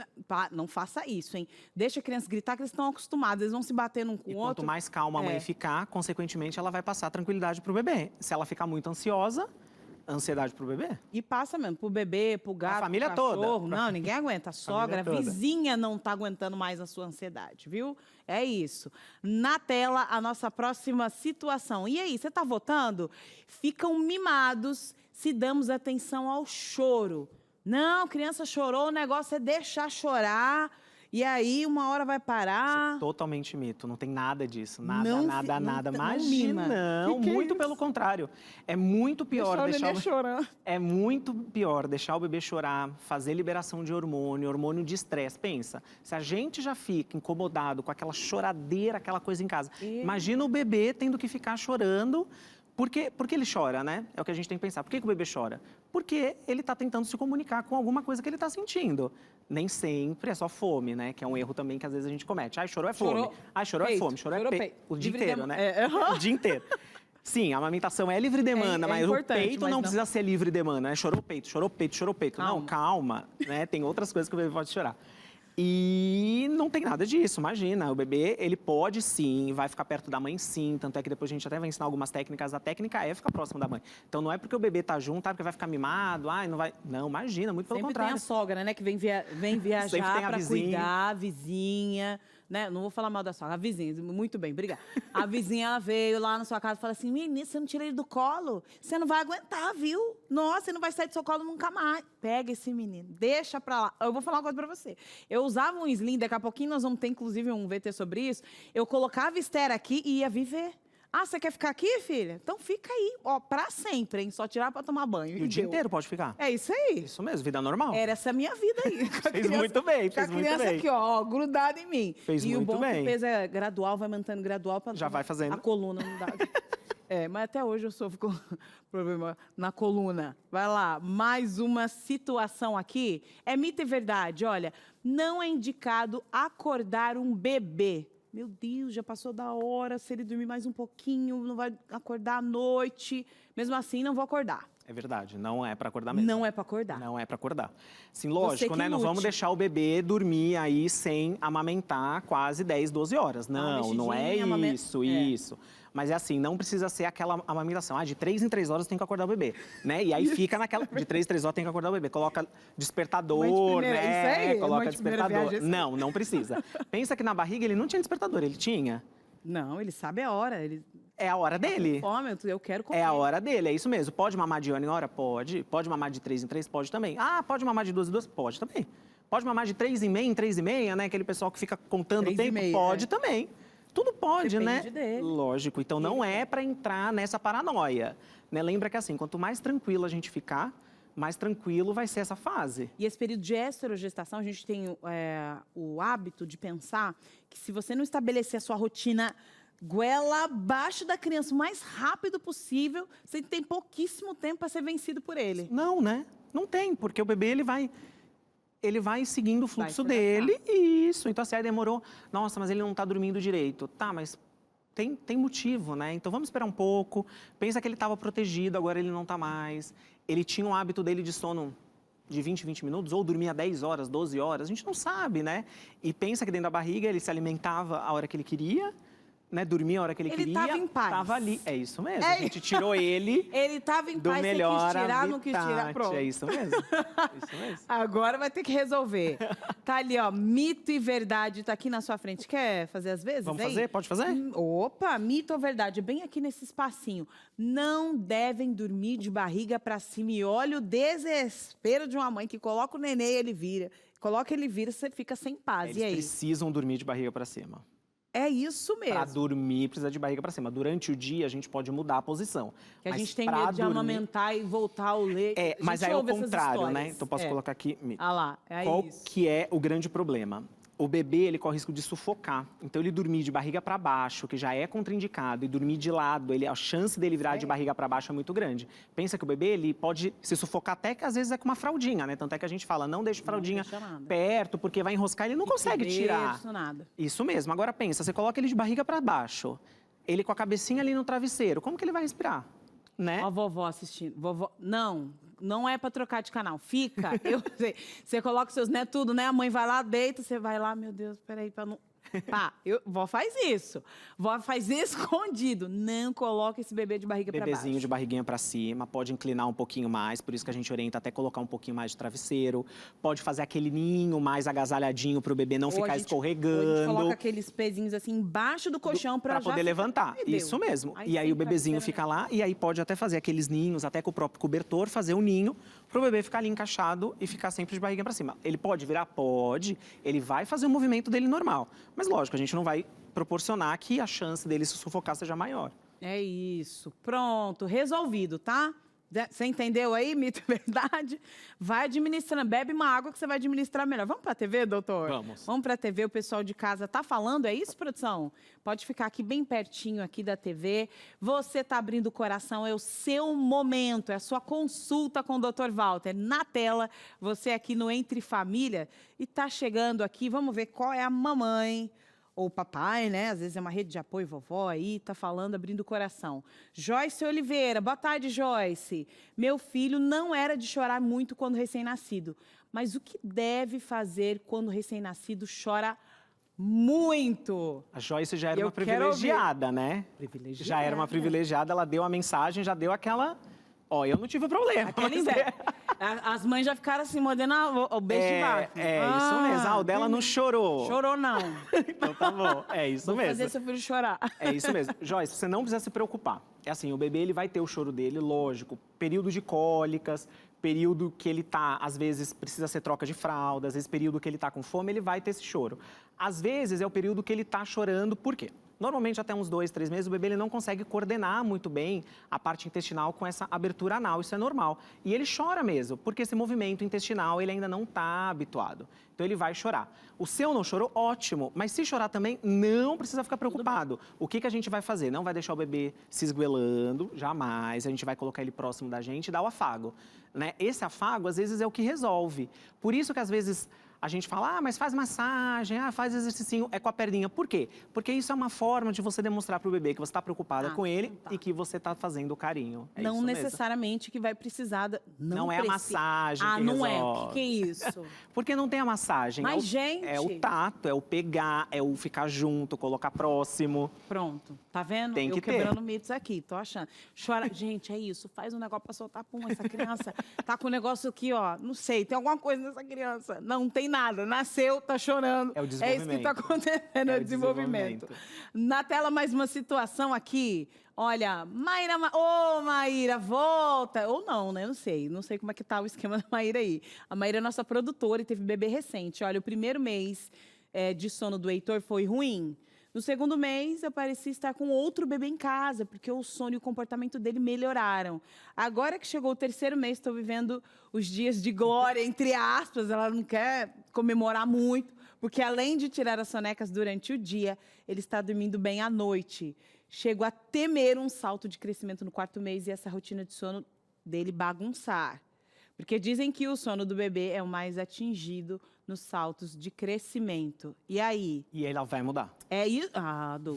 Não faça isso, hein? Deixa a criança gritar que eles estão acostumados, eles vão se bater um com o E outro. quanto mais calma a mãe ficar, consequentemente, ela vai passar tranquilidade pro bebê. Se ela ficar muito ansiosa, ansiedade pro bebê. E passa mesmo, pro bebê, pro gato, família pro cachorro. toda. Não, ninguém aguenta. A sogra, a toda. vizinha não tá aguentando mais a sua ansiedade, viu? É isso. Na tela, a nossa próxima situação. E aí, você tá votando? Ficam mimados se damos atenção ao choro. Não, criança chorou, o negócio é deixar chorar. E aí, uma hora vai parar. Totalmente mito, não tem nada disso. Nada, Não nada, fi- não- nada. não Imagina, mima. não. Que é Muito isso? pelo contrário. É muito pior deixar chorando. É muito pior deixar o bebê chorar, fazer liberação de hormônio de estresse. Pensa, se a gente já fica incomodado com aquela choradeira, aquela coisa em casa, imagina o bebê tendo que ficar chorando. Por que ele chora, né? É o que a gente tem que pensar. Por que o bebê chora? Porque ele está tentando se comunicar com alguma coisa que ele está sentindo. Nem sempre é só fome, né? Que é um erro também que às vezes a gente comete. Ai, chorou é fome. Chorou, Ai, chorou é peito. fome. Chorou é Chorou peito. peito. O dia Livre inteiro, dem- né? O dia inteiro. Sim, a amamentação é livre demanda, É mas importante, o peito mas não não. precisa ser livre demanda, né? Chorou peito, chorou peito, chorou peito. Não, calma, né? Tem outras coisas que o bebê pode chorar. E não tem nada disso, imagina. O bebê, ele pode sim, vai ficar perto da mãe sim. Tanto é que depois a gente até vai ensinar algumas técnicas. A técnica é ficar próximo da mãe. Então não é porque o bebê tá junto, porque vai ficar mimado, ai, não vai. Não, imagina, muito pelo Sempre contrário. tem a sogra, né, que vem Sempre viajar tem a para vizinha. cuidar, a vizinha, né? Não vou falar mal da sogra, a vizinha, muito bem, obrigada. A vizinha, ela veio lá na sua casa e falou assim, menina, você não tira ele do colo, você não vai aguentar, viu? Nossa, você não vai sair do seu colo nunca mais. Pega esse menino, deixa pra lá. Eu vou falar uma coisa pra você. Eu usava um slim, daqui a pouquinho nós vamos ter, inclusive, um VT sobre isso. Eu colocava a Esther aqui e ia viver. Ah, você quer ficar aqui, filha? Então fica aí, ó, pra sempre, hein? Só tirar pra tomar banho. E o dia deu. inteiro pode ficar. É isso aí. Isso mesmo, vida normal. Era essa minha vida aí. Com a Fez muito bem, com a fez muito criança bem. aqui, ó, grudada em mim. Fez e muito o bom bem. que o peso é gradual, vai mantendo gradual. Já vai fazendo. A coluna não dá. Mas até hoje eu sofro com problema na coluna. Vai lá, mais uma situação aqui. É mito e verdade, olha, não é indicado acordar um bebê. meu Deus, já passou da hora, se ele dormir mais um pouquinho, não vai acordar à noite. Mesmo assim, não vou acordar. É verdade, não é para acordar mesmo. Não é para acordar. Não é para acordar. Sim, lógico, que né? Não lute. vamos deixar o bebê dormir aí sem amamentar quase 10, 12 horas. Não, não é isso. Mas é assim, não precisa ser aquela amamentação. De 3 em 3 horas tem que acordar o bebê, né? E aí fica naquela... De 3 em 3 horas tem que acordar o bebê. Coloca despertador, né? Isso aí? Coloca Mãe de primeira despertador. viagem, Não, não precisa. Pensa que na barriga ele não tinha despertador, ele tinha. Não, ele sabe a hora. Ele É a hora dele. fome, eu quero comer. É a hora dele, é isso mesmo. Pode mamar de hora em hora? Pode. Pode mamar de 3 em 3? Pode também. Pode mamar de 2 em 2? Pode também. Pode mamar de 3 em meia em 3 e meia, né? Aquele pessoal que fica contando o 3 e tempo? meia, Pode também. Tudo pode, Depende né? dele. Lógico. Então não é para entrar nessa paranoia, né? Lembra que assim, quanto mais tranquilo a gente ficar, mais tranquilo vai ser essa fase. E esse período de esterogestação, a gente tem o hábito de pensar que se você não estabelecer a sua rotina goela abaixo da criança o mais rápido possível, você tem pouquíssimo tempo para ser vencido por ele. Não, né? Não tem, porque o bebê ele vai seguindo o fluxo se dele. Isso. Então, assim, aí demorou. Nossa, mas ele não está dormindo direito. Tá, mas tem motivo, né? Então, vamos esperar um pouco. Pensa que ele estava protegido, agora ele não está mais. Ele tinha um hábito dele de sono de 20 minutos, ou dormia 10 horas, 12 horas. A gente não sabe, né? E pensa que dentro da barriga ele se alimentava a hora que ele queria, né? Dormia a hora que ele queria. Ele estava em paz. Tava ali. É isso mesmo. A gente tirou ele Ele estava em do paz, você melhor quis tirar, não quis tirar, habitat. pronto. É isso mesmo. Isso mesmo. Agora vai ter que resolver. Tá ali, ó, mito e verdade, tá aqui na sua frente. Quer fazer às vezes? Vamos aí? fazer? Pode fazer? Opa, mito ou verdade? Bem aqui nesse espacinho. Não devem dormir de barriga pra cima. E olha o desespero de uma mãe que coloca o neném e ele vira. Coloca ele vira, você fica sem paz. Eles E aí? precisam dormir de barriga para cima. É isso mesmo. Para dormir, precisa de barriga para cima. Durante o dia, a gente pode mudar a posição. Que a Mas gente tem pra medo de dormir- amamentar e voltar o leite. A Mas gente aí é o ouve essas contrário, né? histórias. Então, posso colocar aqui... Ah lá, é Qual isso. que é o grande problema? O bebê, ele corre risco de sufocar. Então, ele dormir de barriga para baixo, que já é contraindicado, e dormir de lado, a chance dele virar de barriga para baixo é muito grande. Pensa que o bebê, ele pode se sufocar até que às vezes é com uma fraldinha, né? Tanto é que a gente fala, não deixe a fraldinha deixa nada. perto, porque vai enroscar, ele não consegue tirar. Isso, nada. Isso mesmo. Agora pensa, você coloca ele de barriga para baixo, ele com a cabecinha ali no travesseiro, como que ele vai respirar? Né? Ó a vovó assistindo. Vovó, não é pra trocar de canal. Fica, eu sei. Você coloca os seus netos tudo, né? A mãe vai lá, deita, você vai lá, meu Deus, peraí, pra não... Pá, vó faz isso. Vó faz escondido. Não coloca esse bebê de barriga pra Bebezinho baixo. de barriguinha para cima, pode inclinar um pouquinho mais, por isso que a gente orienta até colocar um pouquinho mais de travesseiro. Pode fazer aquele ninho mais agasalhadinho para o bebê não Ou ficar a gente escorregando. coloca aqueles pezinhos assim embaixo do colchão pra Para já poder ficar- levantar. Ai, Deus. Isso mesmo. Aí E aí sem o bebezinho travesseiro, fica lá e aí pode até fazer aqueles ninhos, até com o próprio cobertor, fazer o ninho para o bebê ficar ali encaixado e ficar sempre de barriguinha para cima. Ele pode virar? Pode. Ele vai fazer o movimento dele normal. Mas lógico, a gente não vai proporcionar que a chance dele se sufocar seja maior. É isso. Pronto, resolvido, tá? Você entendeu aí, mito e verdade? Vai administrando, bebe uma água que você vai administrar melhor. Vamos pra TV, doutor? Vamos. Vamos pra TV, o pessoal de casa tá falando, é isso, produção? Pode ficar aqui bem pertinho aqui da TV. Você tá abrindo o coração, é o seu momento, é a sua consulta com o Dr. Walter. Na tela, você aqui no Entre Família e tá chegando aqui, vamos ver qual é a mamãe ou papai, né? Às vezes é uma rede de apoio, vovó aí, tá falando, abrindo o coração. Joyce Oliveira, boa tarde, Joyce. Meu filho não era de chorar muito quando recém-nascido, mas o que deve fazer quando o recém-nascido chora muito? A Joyce já era Eu uma quero privilegiada, né? Privilegiada. Já era uma privilegiada, ela deu a mensagem, já deu aquela... Ó, eu não tive problema. Aquela mas- inveja. As mães já ficaram assim, mordendo o beijo de vaca. isso mesmo. Ah, o dela não chorou. Chorou não. Então tá bom. É isso Vou mesmo. fazer seu filho chorar. É isso mesmo. Joyce, você não precisa se preocupar. É assim, o bebê ele vai ter o choro dele, lógico. Período de cólicas, período que ele tá, às vezes, precisa ser troca de fralda, às vezes, período que ele tá com fome, ele vai ter esse choro. Às vezes, é o período que ele tá chorando, por quê? Normalmente, até uns 2, 3 meses, o bebê ele não consegue coordenar muito bem a parte intestinal com essa abertura anal, isso é normal. E ele chora mesmo, porque esse movimento intestinal ele ainda não está habituado. Então, ele vai chorar. O seu não chorou, ótimo, mas se chorar também, não precisa ficar preocupado. O que a gente vai fazer? Não vai deixar o bebê se esguelando, jamais. A gente vai colocar ele próximo da gente e dar o afago. Né? Esse afago, às vezes, é o que resolve. Por isso que, às vezes, A gente fala, mas faz massagem, faz exercício, é com a perninha. Por quê? Porque isso é uma forma de você demonstrar para o bebê que você está preocupada com ele e que você está fazendo o carinho. É não isso necessariamente que vai precisar... Não é a massagem que não resolve. é? O que é isso? Porque não tem a massagem. Mas, gente... É o tato, é o pegar, é o ficar junto, colocar próximo. Pronto, tá vendo? Tem que eu quebrando mitos aqui, tô achando. Chora, gente, é isso, faz um negócio pra soltar pum, essa criança tá com um negócio aqui, ó, não sei, tem alguma coisa nessa criança. Não tem nada, nasceu, tá chorando. É o desenvolvimento. É isso que tá acontecendo, é o desenvolvimento. Na tela, mais uma situação aqui. Olha, Maíra, volta. Ou não, né? Não sei como é que tá o esquema da Maíra aí. A Maíra é nossa produtora e teve bebê recente. Olha, o primeiro mês de sono do Heitor foi ruim. No segundo mês, eu parecia estar com outro bebê em casa, porque o sono e o comportamento dele melhoraram. Agora que chegou o terceiro mês, estou vivendo os dias de glória, entre aspas. Ela não quer comemorar muito, porque além de tirar as sonecas durante o dia, ele está dormindo bem à noite. Chego a temer um salto de crescimento no quarto mês e essa rotina de sono dele bagunçar. Porque dizem que o sono do bebê é o mais atingido nos saltos de crescimento. E aí? E ela vai mudar. É isso?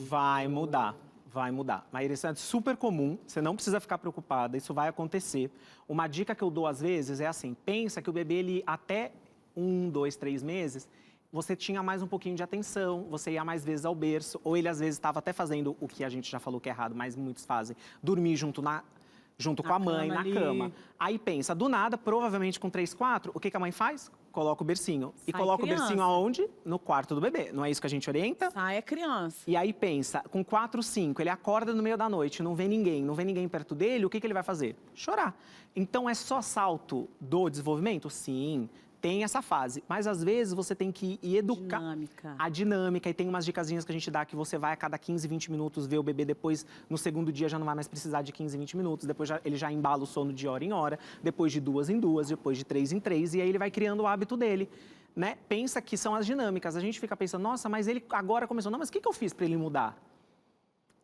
Vai mudar. Maíra, isso é super comum, você não precisa ficar preocupada, isso vai acontecer. Uma dica que eu dou às vezes é assim, pensa que o bebê, ele até 1, 2, 3 meses, você tinha mais um pouquinho de atenção, você ia mais vezes ao berço, ou ele às vezes estava até fazendo o que a gente já falou que é errado, mas muitos fazem, dormir junto com a mãe, na cama. Aí pensa, do nada, provavelmente com 3, 4, o que a mãe faz? Coloca o bercinho. E coloca o bercinho aonde? No quarto do bebê. Não é isso que a gente orienta? Sai a criança. E aí pensa, com 4, 5, ele acorda no meio da noite, não vê ninguém perto dele, o que ele vai fazer? Chorar. Então é só salto do desenvolvimento? Sim. Tem essa fase, mas às vezes você tem que ir educar a dinâmica e tem umas dicasinhas que a gente dá que você vai a cada 15, 20 minutos ver o bebê, depois no segundo dia já não vai mais precisar de 15, 20 minutos, depois ele já embala o sono de hora em hora, depois de 2 em 2, depois de 3 em 3 e aí ele vai criando o hábito dele, né? Pensa que são as dinâmicas, a gente fica pensando, nossa, mas ele agora começou, não, mas o que eu fiz para ele mudar?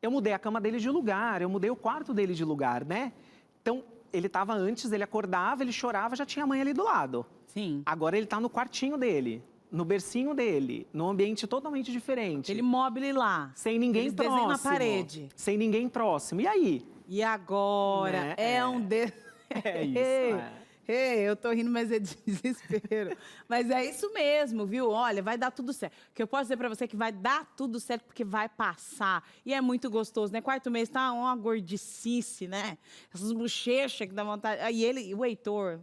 Eu mudei a cama dele de lugar, eu mudei o quarto dele de lugar, né? Então, ele estava antes, ele acordava, ele chorava, já tinha a mãe ali do lado. Sim. Agora ele está no quartinho dele, no bercinho dele, num ambiente totalmente diferente. Ele móvel lá. Sem ninguém próximo. Desenho na parede. Sem ninguém próximo. E aí? E agora? Né? É isso. Eu tô rindo, mas é de desespero. Mas é isso mesmo, viu? Olha, vai dar tudo certo. O que eu posso dizer pra você é que vai dar tudo certo, porque vai passar. E é muito gostoso, né? Quarto mês tá uma gordicice, né? Essas bochechas que dá vontade. Aí o Heitor,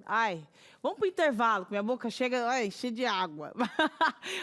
vamos pro intervalo, que minha boca chega cheia de água.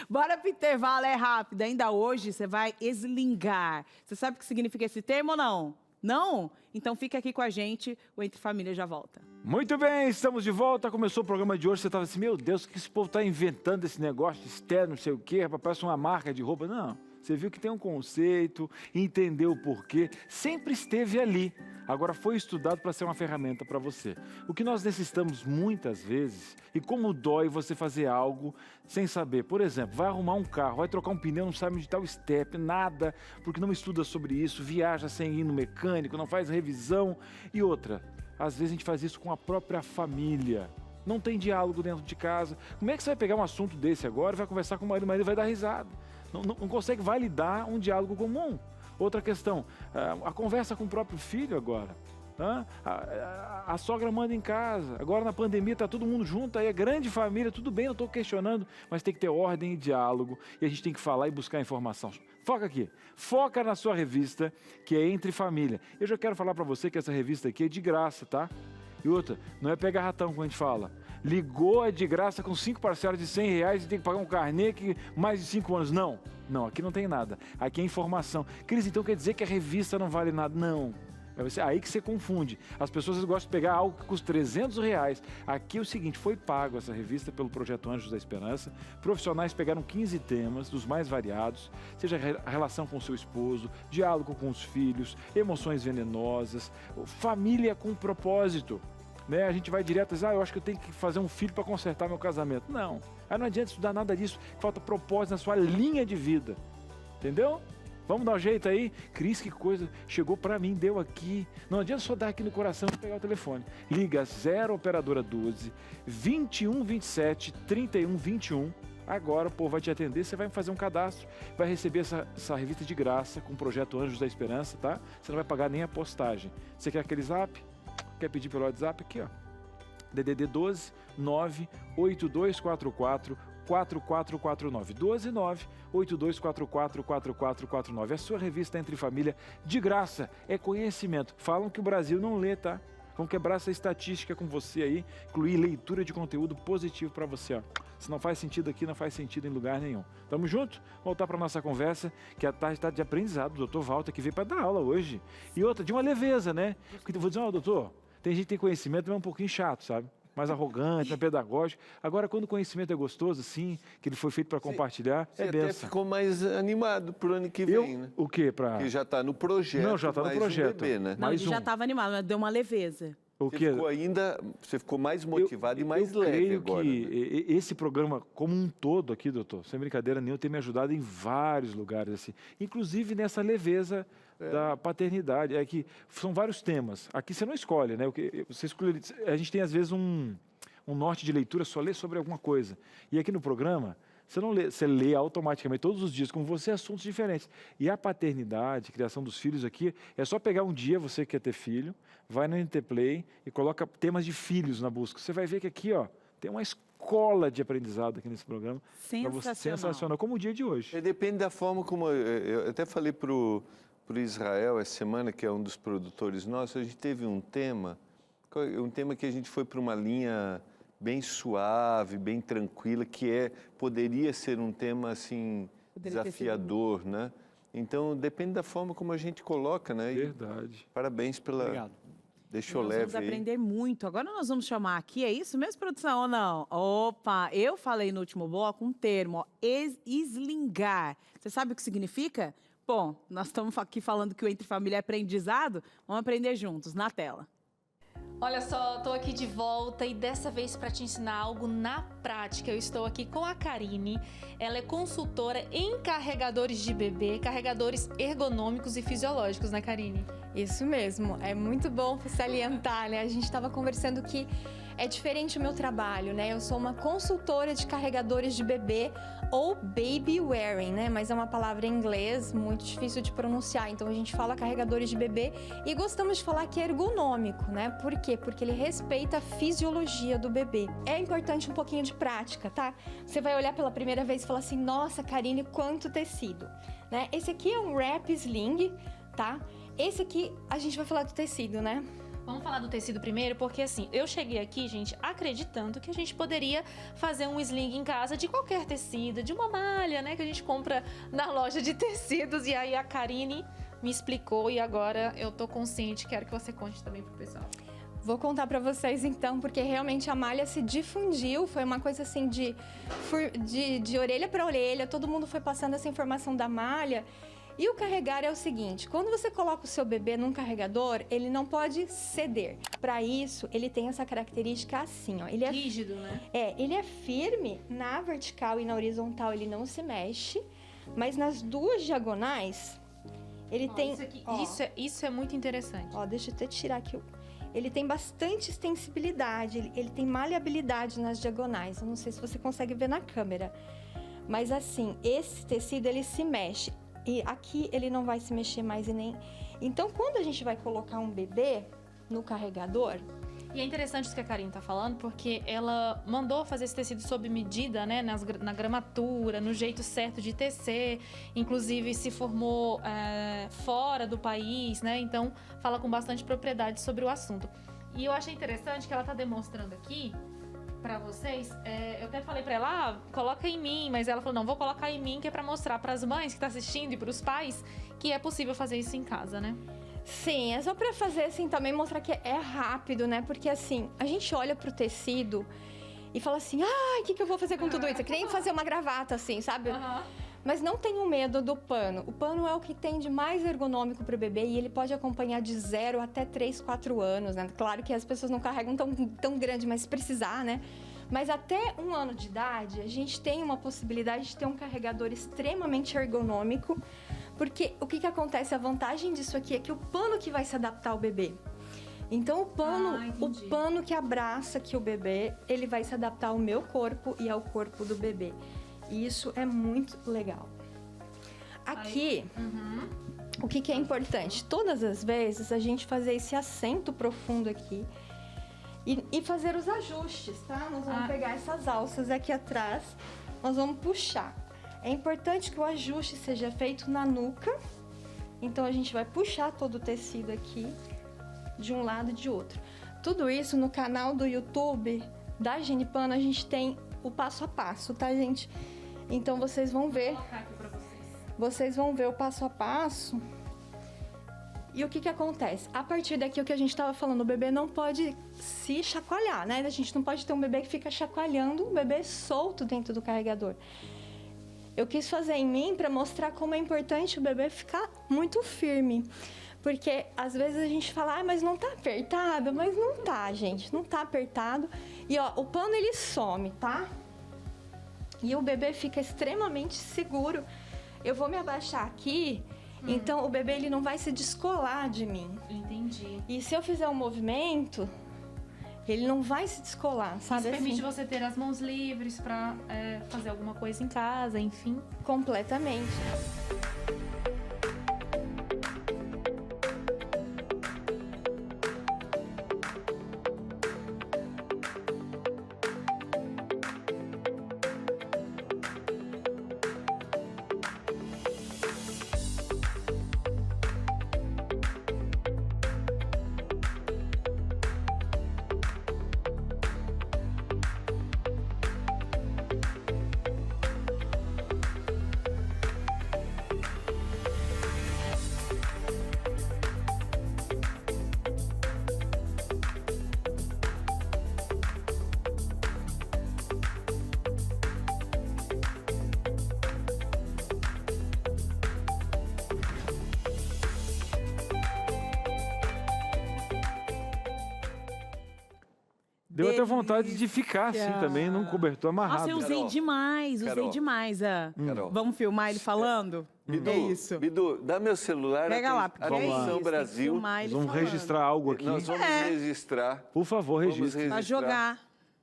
Bora pro intervalo, é rápido. Ainda hoje você vai eslingar. Você sabe o que significa esse termo ou não? Não? Então fica aqui com a gente, o Entre Família já volta. Muito bem, estamos de volta. Começou o programa de hoje, você estava assim, meu Deus, o que esse povo está inventando esse negócio de externo, não sei o quê, parece uma marca de roupa. Não, você viu que tem um conceito, entendeu o porquê, sempre esteve ali. Agora foi estudado para ser uma ferramenta para você. O que nós necessitamos muitas vezes, e como dói você fazer algo sem saber. Por exemplo, vai arrumar um carro, vai trocar um pneu, não sabe onde está o step, nada, porque não estuda sobre isso, viaja sem ir no mecânico, não faz revisão. E outra, às vezes a gente faz isso com a própria família. Não tem diálogo dentro de casa. Como é que você vai pegar um assunto desse agora e vai conversar com o marido vai dar risada? Não consegue validar um diálogo comum. Outra questão, a conversa com o próprio filho agora. A sogra manda em casa. Agora na pandemia está todo mundo junto, aí é grande família, tudo bem, eu estou questionando, mas tem que ter ordem e diálogo e a gente tem que falar e buscar informação. Foca aqui, foca na sua revista, que é Entre Família. Eu já quero falar para você que essa revista aqui é de graça, tá? E outra, não é pegar ratão como a gente fala. Ligou é de graça com 5 parcelas de R$100 e tem que pagar um carnê que mais de 5 anos. Não, aqui não tem nada. Aqui é informação. Cris, então quer dizer que a revista não vale nada? Não. É aí que você confunde. As pessoas gostam de pegar algo que custa R$300. Aqui é o seguinte, foi pago essa revista pelo Projeto Anjos da Esperança. Profissionais pegaram 15 temas, dos mais variados, seja a relação com o seu esposo, diálogo com os filhos, emoções venenosas, família com propósito. Né? A gente vai direto e diz, eu acho que eu tenho que fazer um filho para consertar meu casamento. Não, aí não adianta estudar nada disso, falta propósito na sua linha de vida. Entendeu? Vamos dar um jeito aí? Cris, que coisa, chegou para mim, deu aqui. Não adianta só dar aqui no coração e pegar o telefone. Liga 0 operadora 12 21 27 31 21. Agora o povo vai te atender, você vai fazer um cadastro, vai receber essa revista de graça com o projeto Anjos da Esperança, tá? Você não vai pagar nem a postagem. Você quer aquele zap? Quer pedir pelo WhatsApp? Aqui, ó. DDD 12 98244 4449. 12 98244 4449. É a sua revista Entre Família de graça. É conhecimento. Falam que o Brasil não lê, tá? Vamos quebrar essa estatística com você aí, incluir leitura de conteúdo positivo para você, ó. Se não faz sentido aqui, não faz sentido em lugar nenhum. Tamo junto? Voltar para nossa conversa, que a tarde está de aprendizado. O doutor Walter que veio para dar aula hoje. E outra, de uma leveza, né? Porque eu vou dizer, doutor, tem gente que tem conhecimento, mas é um pouquinho chato, sabe? Mais arrogante, mais pedagógico. Agora, quando o conhecimento é gostoso, assim, que ele foi feito para compartilhar, Você é até benção. ficou mais animado pro ano que vem, né? O quê? Que já está no projeto. Não, já está no mais projeto. Um bebê, né? Não, Mais ele já um. estava animado, mas deu uma leveza. O quê? Você ficou mais motivado e mais leve creio agora. que Né? esse programa como um todo aqui, doutor, sem brincadeira nenhuma, tem me ajudado em vários lugares, assim, inclusive nessa leveza da paternidade. É que são vários temas. Aqui você não escolhe, né? Você escolhe, a gente tem às vezes um norte de leitura, só lê sobre alguma coisa. E aqui no programa, você não lê, você lê automaticamente todos os dias com você assuntos diferentes. E a paternidade, criação dos filhos aqui, é só pegar um dia, você que quer ter filho, vai no NT Play e coloca temas de filhos na busca. Você vai ver que aqui, ó, tem uma escola de aprendizado aqui nesse programa. Sensacional. Sensacional, como o dia de hoje. Depende da forma como... Eu até falei pro Israel essa semana, que é um dos produtores nossos, a gente teve um tema que a gente foi para uma linha bem suave, bem tranquila, que poderia ser um tema assim desafiador, né? Então depende da forma como a gente coloca, né? Verdade. Parabéns pela. Obrigado. Deixou Nós leve vamos aí. aprender muito. Agora nós vamos chamar aqui, é isso mesmo, produção, ou não? Opa, eu falei no último bloco um termo, ó, eslingar. Você sabe o que significa? Bom, nós estamos aqui falando que o Entre Família é aprendizado, vamos aprender juntos, na tela. Olha só, tô aqui de volta e dessa vez para te ensinar algo na prática. Eu estou aqui com a Karine. Ela é consultora em carregadores de bebê, carregadores ergonômicos e fisiológicos, né, Karine? Isso mesmo, é muito bom salientar, né? A gente estava conversando que é diferente o meu trabalho, né? Eu sou uma consultora de carregadores de bebê ou baby wearing, né? Mas é uma palavra em inglês muito difícil de pronunciar, então a gente fala carregadores de bebê e gostamos de falar que é ergonômico, né? Por quê? Porque ele respeita a fisiologia do bebê. É importante um pouquinho de prática, tá? Você vai olhar pela primeira vez e falar assim, nossa, Karine, quanto tecido, né? Esse aqui é um wrap sling, tá? Esse aqui, a gente vai falar do tecido, né? Vamos falar do tecido primeiro, porque assim, eu cheguei aqui, gente, acreditando que a gente poderia fazer um sling em casa de qualquer tecido, de uma malha, né, que a gente compra na loja de tecidos. E aí a Karine me explicou e agora eu tô consciente, quero que você conte também pro pessoal. Vou contar pra vocês então, porque realmente a malha se difundiu, foi uma coisa assim de orelha pra orelha, todo mundo foi passando essa informação da malha. E o carregar é o seguinte, quando você coloca o seu bebê num carregador, ele não pode ceder. Para isso, ele tem essa característica assim, ó. Ele é rígido, né? Ele é firme na vertical e na horizontal, ele não se mexe, mas nas duas diagonais, ele tem... Isso, aqui, isso é muito interessante. Ó, deixa eu até tirar aqui. Ele tem bastante extensibilidade, ele tem maleabilidade nas diagonais. Eu não sei se você consegue ver na câmera. Mas assim, esse tecido, ele se mexe. E aqui ele não vai se mexer mais e nem... Então, quando a gente vai colocar um bebê no carregador... E é interessante isso que a Karine tá falando, porque ela mandou fazer esse tecido sob medida, né? Na gramatura, no jeito certo de tecer. Inclusive, se formou fora do país, né? Então, fala com bastante propriedade sobre o assunto. E eu achei interessante que ela tá demonstrando aqui... Pra vocês, eu até falei pra ela, coloca em mim, mas ela falou, não, vou colocar em mim, que é pra mostrar pras mães que tá assistindo e pros pais que é possível fazer isso em casa, né? Sim, é só pra fazer assim, também mostrar que é rápido, né? Porque assim, a gente olha pro tecido e fala assim, ai, o que eu vou fazer com tudo isso? É que nem fazer uma gravata, assim, sabe? Mas não tenham medo do pano. O pano é o que tem de mais ergonômico para o bebê e ele pode acompanhar de 0 até 3, 4 anos, né? Claro que as pessoas não carregam tão grande, mas se precisar, né? Mas até 1 ano de idade, a gente tem uma possibilidade de ter um carregador extremamente ergonômico, porque o que acontece? A vantagem disso aqui é que o pano que vai se adaptar ao bebê. Então, o pano que abraça aqui o bebê, ele vai se adaptar ao meu corpo e ao corpo do bebê. E isso é muito legal. Aqui, o que é importante? Todas as vezes a gente fazer esse assento profundo aqui e fazer os ajustes, tá? Nós vamos pegar essas alças aqui atrás, nós vamos puxar. É importante que o ajuste seja feito na nuca, então a gente vai puxar todo o tecido aqui, de um lado e de outro. Tudo isso no canal do YouTube da Genipano, a gente tem o passo a passo, tá, gente? Então vocês vão ver. Vou colocar aqui pra vocês. Vocês vão ver o passo a passo. E o que acontece? A partir daqui, o que a gente estava falando, o bebê não pode se chacoalhar, né? A gente não pode ter um bebê que fica chacoalhando, um bebê solto dentro do carregador. Eu quis fazer em mim para mostrar como é importante o bebê ficar muito firme. Porque às vezes a gente fala, mas não tá apertado, mas não tá, gente, não tá apertado. E ó, o pano ele some, tá? E o bebê fica extremamente seguro. Eu vou me abaixar aqui, então o bebê ele não vai se descolar de mim. Entendi. E se eu fizer um movimento, ele não vai se descolar, sabe? Isso permite assim? você ter as mãos livres para fazer alguma coisa em casa, enfim. Completamente. Deu até vontade de ficar assim também, num cobertor amarrado. Nossa, eu usei Carol, demais, usei Carol, demais. Carol. Vamos filmar ele falando? Bidu, É isso. Bidu, dá meu celular. Pega lá, porque atenção, é isso, tem que Brasil. filmar ele Vamos falando. registrar algo aqui. Nós vamos registrar. Por favor, Vamos registre. Pra registrar jogar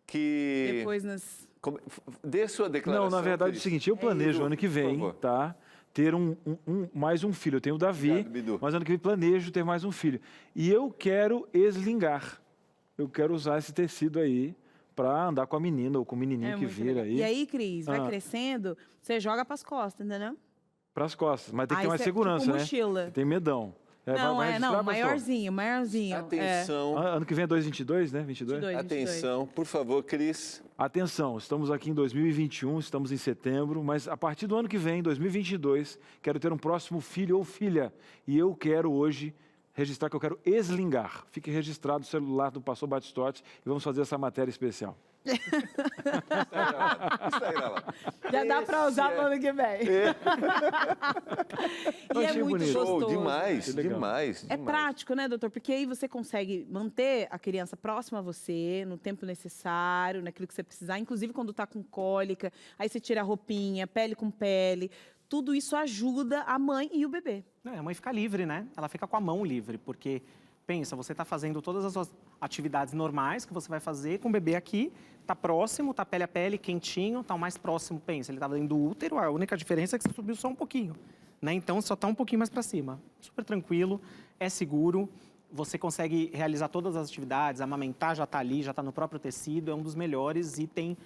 que depois nas... Dê sua declaração. Não, na verdade é o Cris. seguinte, eu planejo Bidu, ano que por vem, favor. tá? Ter mais um filho. Eu tenho o Davi, Obrigado, Bidu. mas ano que vem planejo ter mais um filho. E eu quero eslingar. Eu quero usar esse tecido aí para andar com a menina ou com o menininho que muito vira legal. aí. E aí, Cris, vai Ah. crescendo, você joga pras costas, entendeu? Para as costas. Mas tem que Aí ter mais cê- segurança, tipo né? mochila. Tem medão. Não, vai registrar, pastor? maiorzinho. Atenção, Ano que vem é 2,22, né? 22? 22. atenção, por favor, Cris. Atenção, estamos aqui em 2021, estamos em setembro, mas a partir do ano que vem, 2022, quero ter um próximo filho ou filha. E eu quero hoje registrar que eu quero eslingar. Fique registrado o celular do pastor Batistotti e vamos fazer essa matéria especial. Está gravado. Já dá pra usar pro ano que vem. Eu E é achei muito bonito. gostoso. Show, demais, Que legal. demais. É prático, né, doutor? Porque aí você consegue manter a criança próxima a você, no tempo necessário, naquilo que você precisar, inclusive quando tá com cólica, aí você tira a roupinha, pele com pele. Tudo isso ajuda a mãe e o bebê. A mãe fica livre, né? Ela fica com a mão livre, porque, pensa, você está fazendo todas as suas atividades normais que você vai fazer com o bebê aqui, tá próximo, tá pele a pele, quentinho, tá o mais próximo, pensa, ele estava dentro do útero, a única diferença é que você subiu só um pouquinho, né? Então, só tá um pouquinho mais para cima. Super tranquilo, é seguro, você consegue realizar todas as atividades, amamentar já tá ali, já tá no próprio tecido, é um dos melhores e tem...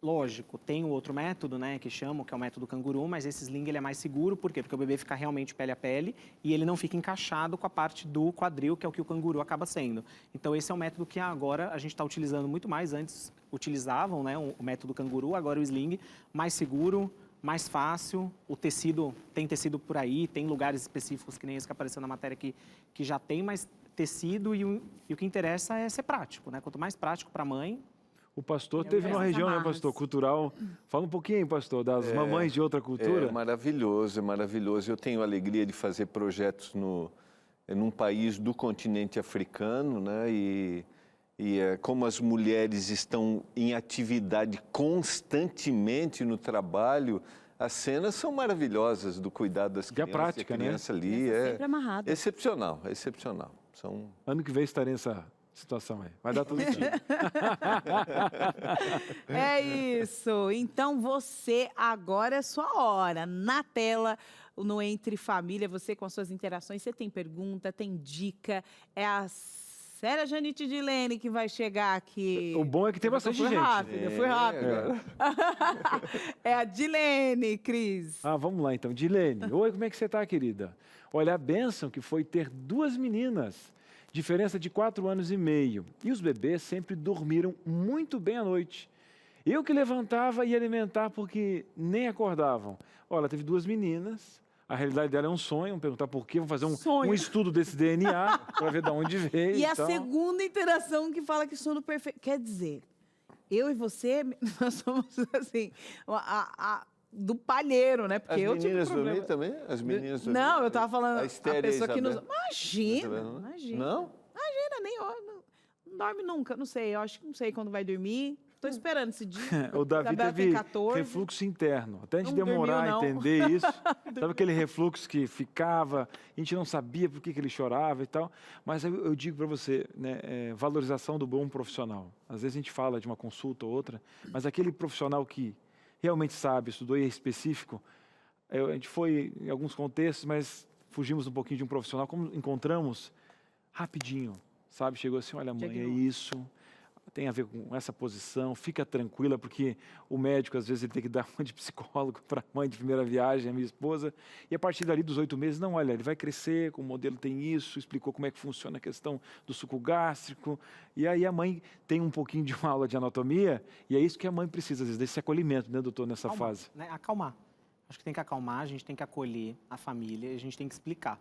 Lógico, tem o outro método, né, que chamam, que é o método canguru, mas esse sling ele é mais seguro, por quê? Porque o bebê fica realmente pele a pele e ele não fica encaixado com a parte do quadril, que é o que o canguru acaba sendo. Então, esse é o método que agora a gente está utilizando muito mais. Antes utilizavam, né, o método canguru, agora o sling, mais seguro, mais fácil. O tecido, tem tecido por aí, tem lugares específicos, que nem esse que apareceu na matéria que já tem mais tecido e o que interessa é ser prático, né? Quanto mais prático para a mãe, O pastor teve numa região, né, pastor, cultural. Fala um pouquinho, pastor, das mamães de outra cultura. É maravilhoso, é maravilhoso. Eu tenho a alegria de fazer projetos num país do continente africano, né? Como as mulheres estão em atividade constantemente no trabalho, as cenas são maravilhosas do cuidado das E a crianças. prática, a criança ali Criança sempre amarrada. excepcional, excepcional. Ano que vem estarei nessa situação aí. Vai dar tudo certo. É isso. Então você agora é sua hora. Na tela, no Entre Família, você com suas interações, você tem pergunta, tem dica. É a Séria Janite Dilene que vai chegar aqui. O bom é que tem bastante gente. Eu fui rápido. É a Dilene, Cris. Vamos lá então. Dilene, oi, como é que você está, querida? Olha, a bênção que foi ter 2 meninas. Diferença de 4 anos e meio. E os bebês sempre dormiram muito bem à noite. Eu que levantava e ia alimentar porque nem acordavam. Olha, ela teve 2 meninas. A realidade dela é um sonho. Vamos perguntar por quê. Vamos fazer um estudo desse DNA para ver de onde veio. E a segunda interação que fala que sono perfeito. Quer dizer, eu e você, nós somos assim... do palheiro, né? Porque as meninas dormiam também? As meninas dormiam? Não, eu tava falando a pessoa que nos... Imagina. Não? Imagina, nem não dorme nunca, não sei, eu acho que não sei quando vai dormir. Tô esperando esse dia. O Davi teve refluxo interno. Até a gente demorar a entender isso. Sabe aquele refluxo que ficava, a gente não sabia por que ele chorava e tal. Mas eu digo para você, né, valorização do bom profissional. Às vezes a gente fala de uma consulta ou outra, mas aquele profissional que realmente sabe, estudou e é específico. A gente foi em alguns contextos, mas fugimos um pouquinho de um profissional. Como encontramos, rapidinho, sabe? Chegou assim, olha mãe, é isso, tem a ver com essa posição, fica tranquila, porque o médico, às vezes, ele tem que dar uma de psicólogo para a mãe de primeira viagem, a minha esposa, e a partir dali dos 8 meses, não, olha, ele vai crescer, com o modelo tem isso, explicou como é que funciona a questão do suco gástrico, e aí a mãe tem um pouquinho de uma aula de anatomia, e é isso que a mãe precisa, às vezes, desse acolhimento, né, doutor, nessa fase. Né? Acalmar. Acho que tem que acalmar, a gente tem que acolher a família, e a gente tem que explicar.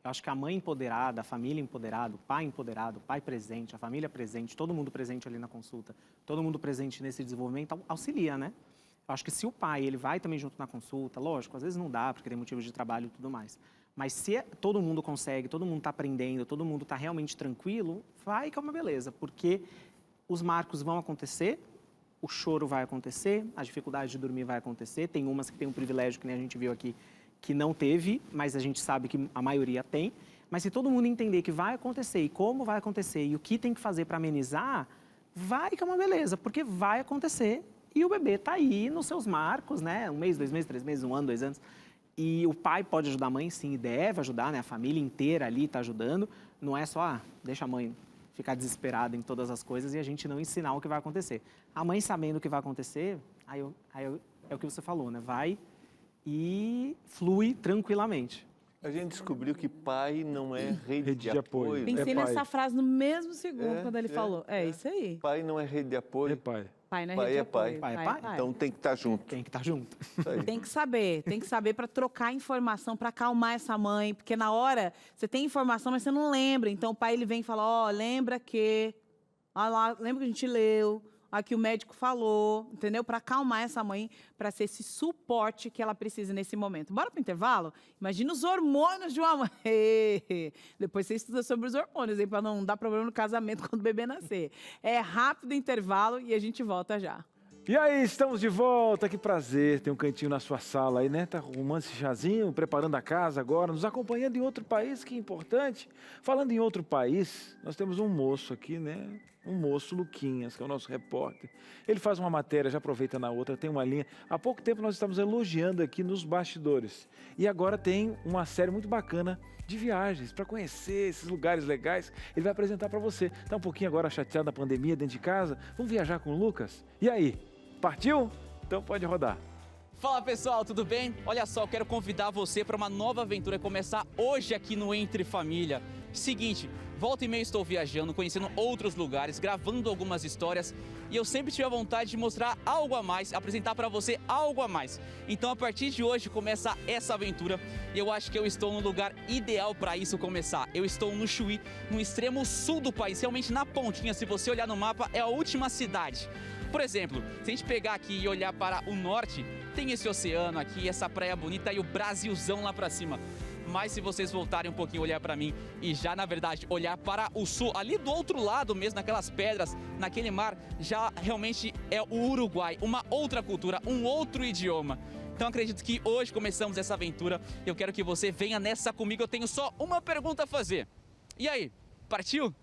Eu acho que a mãe empoderada, a família empoderada, o pai presente, a família presente, todo mundo presente ali na consulta, todo mundo presente nesse desenvolvimento, auxilia, né? Eu acho que se o pai, ele vai também junto na consulta, lógico, às vezes não dá, porque tem motivos de trabalho e tudo mais. Mas se todo mundo consegue, todo mundo está aprendendo, todo mundo está realmente tranquilo, vai que é uma beleza, porque os marcos vão acontecer, o choro vai acontecer, a dificuldade de dormir vai acontecer, tem umas que tem um privilégio, que nem a gente viu aqui, que não teve, mas a gente sabe que a maioria tem. Mas se todo mundo entender que vai acontecer e como vai acontecer e o que tem que fazer para amenizar, vai que é uma beleza, porque vai acontecer e o bebê está aí nos seus marcos, né? 1 mês, 2 meses, 3 meses, 1 ano, 2 anos. E o pai pode ajudar a mãe, sim, e deve ajudar, né? A família inteira ali está ajudando. Não é só, deixa a mãe ficar desesperada em todas as coisas e a gente não ensinar o que vai acontecer. A mãe sabendo o que vai acontecer, aí é o que você falou, né? Vai e flui tranquilamente. A gente descobriu que pai não é rede de apoio. Pensei nessa frase no mesmo segundo quando ele falou. É isso aí. Pai não é rede de apoio. É pai. Pai não é rede de apoio. Pai é pai. Então tem que estar junto. Tem que estar junto. Tem que saber para trocar informação, para acalmar essa mãe, porque na hora você tem informação, mas você não lembra. Então o pai ele vem e fala, lembra que, lembra que a gente leu, que o médico falou, entendeu? Para acalmar essa mãe, para ser esse suporte que ela precisa nesse momento. Bora para o intervalo? Imagina os hormônios de uma mãe. Depois você estuda sobre os hormônios, para não dar problema no casamento quando o bebê nascer. É rápido intervalo e a gente volta já. E aí, estamos de volta, que prazer, tem um cantinho na sua sala aí, né? Tá arrumando esse chazinho, preparando a casa agora, nos acompanhando em outro país, que importante. Falando em outro país, nós temos um moço aqui, né? Um moço, Luquinhas, que é o nosso repórter. Ele faz uma matéria, já aproveita na outra, tem uma linha. Há pouco tempo nós estamos elogiando aqui nos bastidores. E agora tem uma série muito bacana de viagens, para conhecer esses lugares legais. Ele vai apresentar para você. Está um pouquinho agora chateado da pandemia dentro de casa? Vamos viajar com o Lucas? E aí? Partiu? Então pode rodar. Fala pessoal, tudo bem? Olha só, eu quero convidar você para uma nova aventura que começar hoje aqui no Entre Família. Seguinte, volta e meia estou viajando, conhecendo outros lugares, gravando algumas histórias e eu sempre tive a vontade de mostrar algo a mais, apresentar para você algo a mais. Então a partir de hoje começa essa aventura e eu acho que eu estou no lugar ideal para isso começar. Eu estou no Chuí, no extremo sul do país, realmente na pontinha, se você olhar no mapa é a última cidade. Por exemplo, se a gente pegar aqui e olhar para o norte, tem esse oceano aqui, essa praia bonita e o Brasilzão lá para cima. Mas se vocês voltarem um pouquinho, olhar para mim e já, na verdade, olhar para o sul, ali do outro lado mesmo, naquelas pedras, naquele mar, já realmente é o Uruguai, uma outra cultura, um outro idioma. Então acredito que hoje começamos essa aventura. Eu quero que você venha nessa comigo, eu tenho só uma pergunta a fazer. E aí, partiu?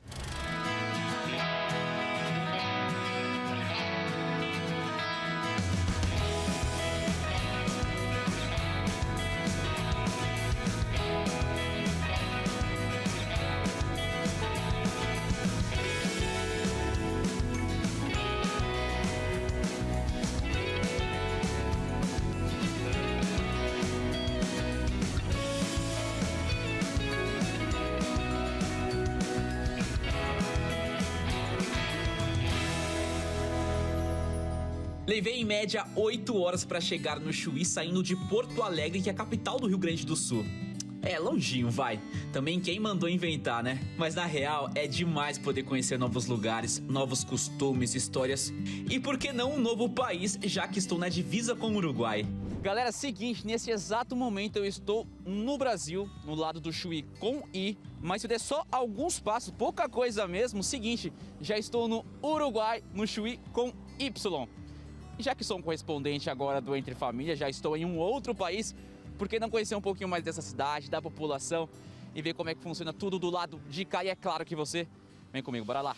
Levei em média 8 horas para chegar no Chuí, saindo de Porto Alegre, que é a capital do Rio Grande do Sul. É, longinho, vai. Também quem mandou inventar, né? Mas na real, é demais poder conhecer novos lugares, novos costumes, histórias e por que não um novo país, já que estou na divisa com o Uruguai. Galera, seguinte, nesse exato momento eu estou no Brasil, no lado do Chuí com I, mas se eu der só alguns passos, pouca coisa mesmo, seguinte, já estou no Uruguai, no Chuí com Y. E já que sou um correspondente agora do Entre Família, já estou em um outro país, por que não conhecer um pouquinho mais dessa cidade, da população e ver como é que funciona tudo do lado de cá? E é claro que você vem comigo, bora lá.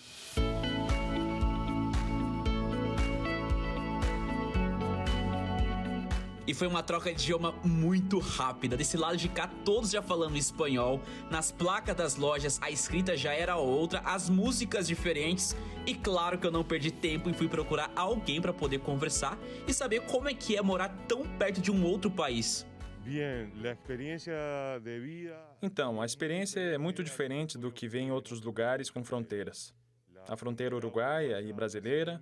E foi uma troca de idioma muito rápida. Desse lado de cá, todos já falando espanhol. Nas placas das lojas, a escrita já era outra, as músicas diferentes. E claro que eu não perdi tempo e fui procurar alguém para poder conversar e saber como é que é morar tão perto de um outro país. Então, a experiência é muito diferente do que vê em outros lugares com fronteiras. A fronteira uruguaia e brasileira,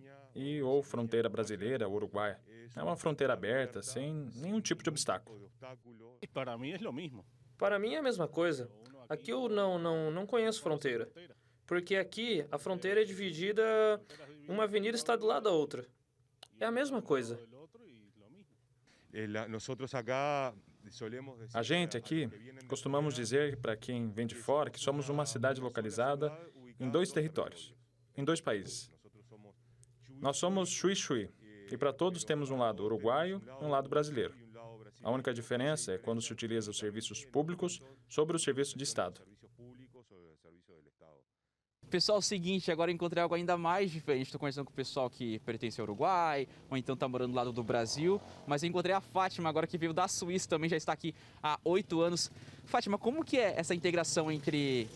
ou fronteira brasileira-uruguaia. É uma fronteira aberta, sem nenhum tipo de obstáculo. Para mim é a mesma coisa. Aqui eu não conheço fronteira. Porque aqui a fronteira é dividida, uma avenida está do lado da outra. É a mesma coisa. A gente aqui costumamos dizer para quem vem de fora que somos uma cidade localizada em 2 territórios, em 2 países. Nós somos Chuí, e para todos temos um lado uruguaio e um lado brasileiro. A única diferença é quando se utiliza os serviços públicos sobre o serviço de Estado. Pessoal, seguinte, agora eu encontrei algo ainda mais diferente. Estou conversando com o pessoal que pertence ao Uruguai, ou então está morando do lado do Brasil. Mas eu encontrei a Fátima agora, que veio da Suíça, também já está aqui há 8 anos. Fátima, como que é essa integração entre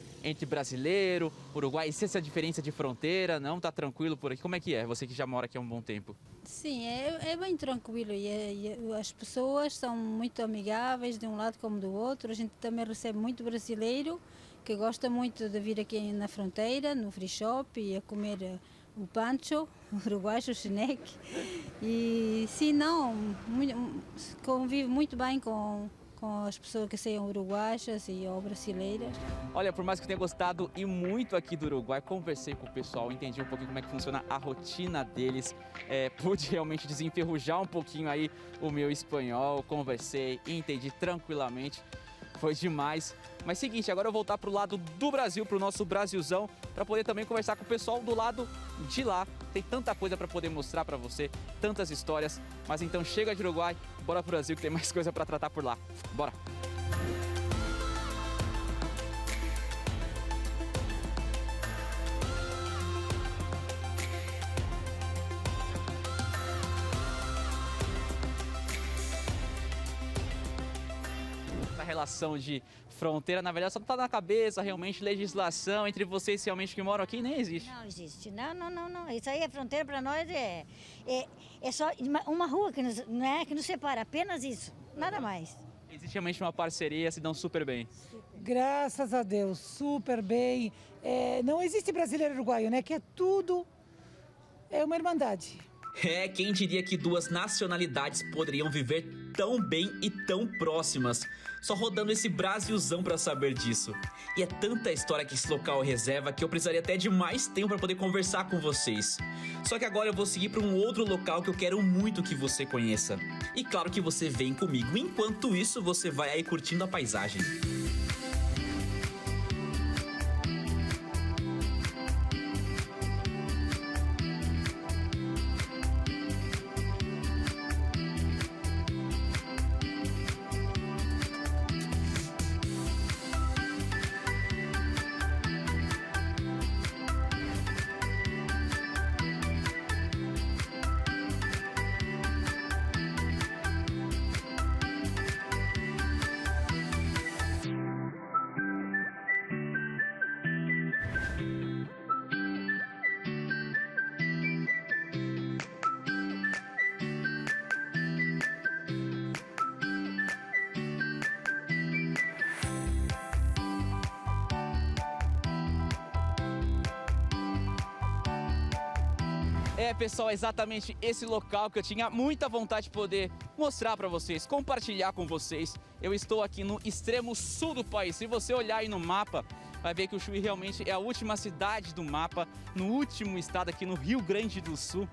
brasileiro, Uruguai? Existe essa diferença de fronteira? Não? Tá tranquilo por aqui? Como é que é? Você que já mora aqui há um bom tempo. Sim, é bem tranquilo e as pessoas são muito amigáveis de um lado como do outro. A gente também recebe muito brasileiro que gosta muito de vir aqui na fronteira, no free shop e a comer o pancho, o uruguaio, o chineque. E sim, não, convive muito bem com as pessoas que sejam uruguaias ou brasileiras. Olha, por mais que eu tenha gostado e muito aqui do Uruguai, conversei com o pessoal, entendi um pouquinho como é que funciona a rotina deles, pude realmente desenferrujar um pouquinho aí o meu espanhol, conversei, entendi tranquilamente, foi demais. Mas seguinte, agora eu vou voltar pro lado do Brasil, pro nosso Brasilzão, para poder também conversar com o pessoal do lado de lá. Tem tanta coisa para poder mostrar para você, tantas histórias. Mas então chega de Uruguai, bora pro Brasil que tem mais coisa para tratar por lá. Bora! Essa relação de fronteira, na verdade, só tá na cabeça, realmente, legislação entre vocês realmente que moram aqui nem existe. Não existe, não. Isso aí é fronteira para nós, é só uma rua que nos separa, apenas isso, nada mais. Existe realmente uma parceria, se dão super bem. Graças a Deus, super bem. Não existe brasileiro e uruguaio, né? Que é tudo, é uma irmandade. Quem diria que 2 nacionalidades poderiam viver tão bem e tão próximas? Só rodando esse Brasilzão pra saber disso. E é tanta história que esse local reserva que eu precisaria até de mais tempo para poder conversar com vocês. Só que agora eu vou seguir para um outro local que eu quero muito que você conheça. E claro que você vem comigo. Enquanto isso, você vai aí curtindo a paisagem. Pessoal, é exatamente esse local que eu tinha muita vontade de poder mostrar para vocês, compartilhar com vocês. Eu estou aqui no extremo sul do país. Se você olhar aí no mapa, vai ver que o Chuí realmente é a última cidade do mapa, no último estado aqui no Rio Grande do Sul.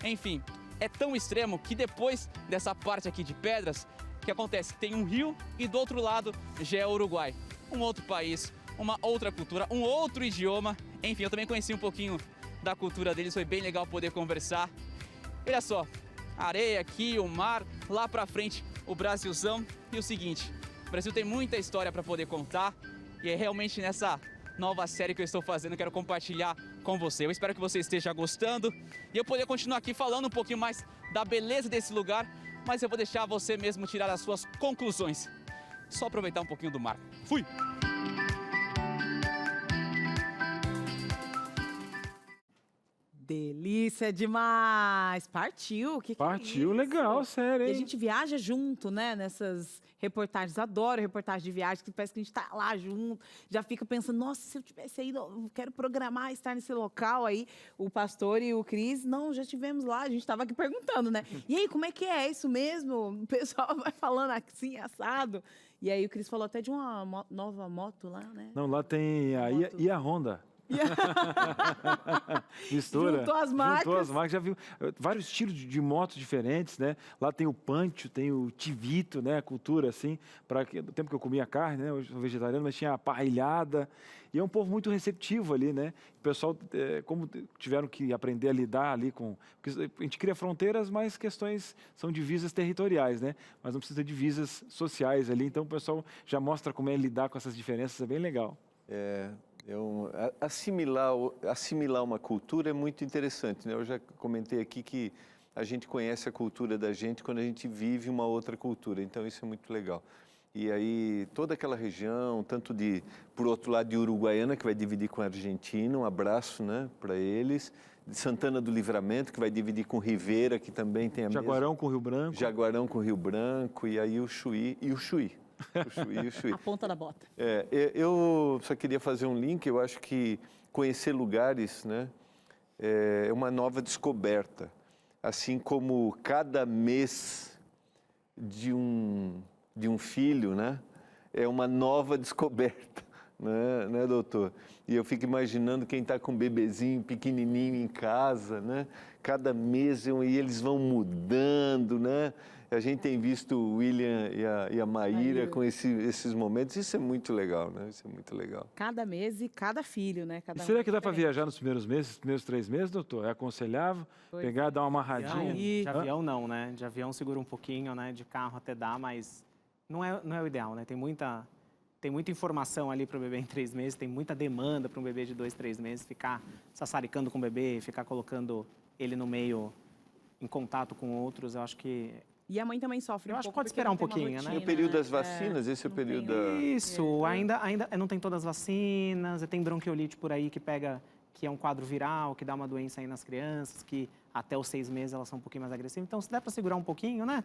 Enfim, é tão extremo que depois dessa parte aqui de pedras, o que acontece? Tem um rio e do outro lado já é o Uruguai. Um outro país, uma outra cultura, um outro idioma. Enfim, eu também conheci um pouquinho da cultura deles, foi bem legal poder conversar. Olha só, a areia aqui, o mar, lá pra frente o Brasilzão. E o seguinte, o Brasil tem muita história para poder contar e é realmente nessa nova série que eu estou fazendo, eu quero compartilhar com você. Eu espero que você esteja gostando e eu poder continuar aqui falando um pouquinho mais da beleza desse lugar, mas eu vou deixar você mesmo tirar as suas conclusões. Só aproveitar um pouquinho do mar. Fui! Delícia demais! Partiu! Partiu, é legal, sério, E hein? a gente viaja junto, né? Nessas reportagens. Adoro reportagem de viagem, que parece que a gente tá lá junto. Já fica pensando, nossa, se eu tivesse ido, eu quero programar estar nesse local aí. O pastor e o Cris, não, já estivemos lá. A gente estava aqui perguntando, né? E aí, como é que é isso mesmo? O pessoal vai falando assim, assado. E aí o Cris falou até de uma nova moto lá, né? Não, lá tem a Honda. Mistura. Juntou as marcas. Já viu vários estilos de motos diferentes, né? Lá tem o Pancho, tem o Tivito, né? A cultura, assim. No tempo que eu comia carne, né? Hoje sou vegetariano, mas tinha a parrilhada. E é um povo muito receptivo ali, né? O pessoal, como tiveram que aprender a lidar ali com... Porque a gente cria fronteiras, mas questões são divisas territoriais, né? Mas não precisa de divisas sociais ali. Então o pessoal já mostra como é lidar com essas diferenças, é bem legal. Assimilar uma cultura é muito interessante, né? Eu já comentei aqui que a gente conhece a cultura da gente quando a gente vive uma outra cultura, então isso é muito legal. E aí toda aquela região, tanto por outro lado de Uruguaiana, que vai dividir com a Argentina, um abraço, né, para eles, de Santana do Livramento, que vai dividir com Rivera, que também tem a Jaguarão com Rio Branco. Jaguarão com Rio Branco, e aí o Chuí. O Chuí. A ponta da bota. Eu só queria fazer um link. Eu acho que conhecer lugares, né, é uma nova descoberta. Assim como cada mês de um filho, né, é uma nova descoberta, né, doutor? E eu fico imaginando quem está com um bebezinho pequenininho em casa, né? Cada mês e eles vão mudando, né? A gente tem visto o William e a Maíra com esses momentos. Isso é muito legal, né? Isso é muito legal. Cada mês e cada filho, né? E será que dá para viajar nos primeiros meses, primeiros 3 meses, doutor? É aconselhável? Pegar, dar uma amarradinha? De avião não, né? De avião segura um pouquinho, né? De carro até dá, mas não é o ideal, né? Tem muita informação ali para o bebê em 3 meses, tem muita demanda para um bebê de 2, 3 meses. Ficar sassaricando com o bebê, ficar colocando ele no meio, em contato com outros, eu acho que... E a mãe também sofre Eu um acho que pouco pode esperar um pouquinho, né? É o período das vacinas, esse é o período da... Isso, ainda não tem todas as vacinas, tem bronquiolite por aí que é um quadro viral, que dá uma doença aí nas crianças, que até os 6 meses elas são um pouquinho mais agressivas. Então, se der para segurar um pouquinho, né?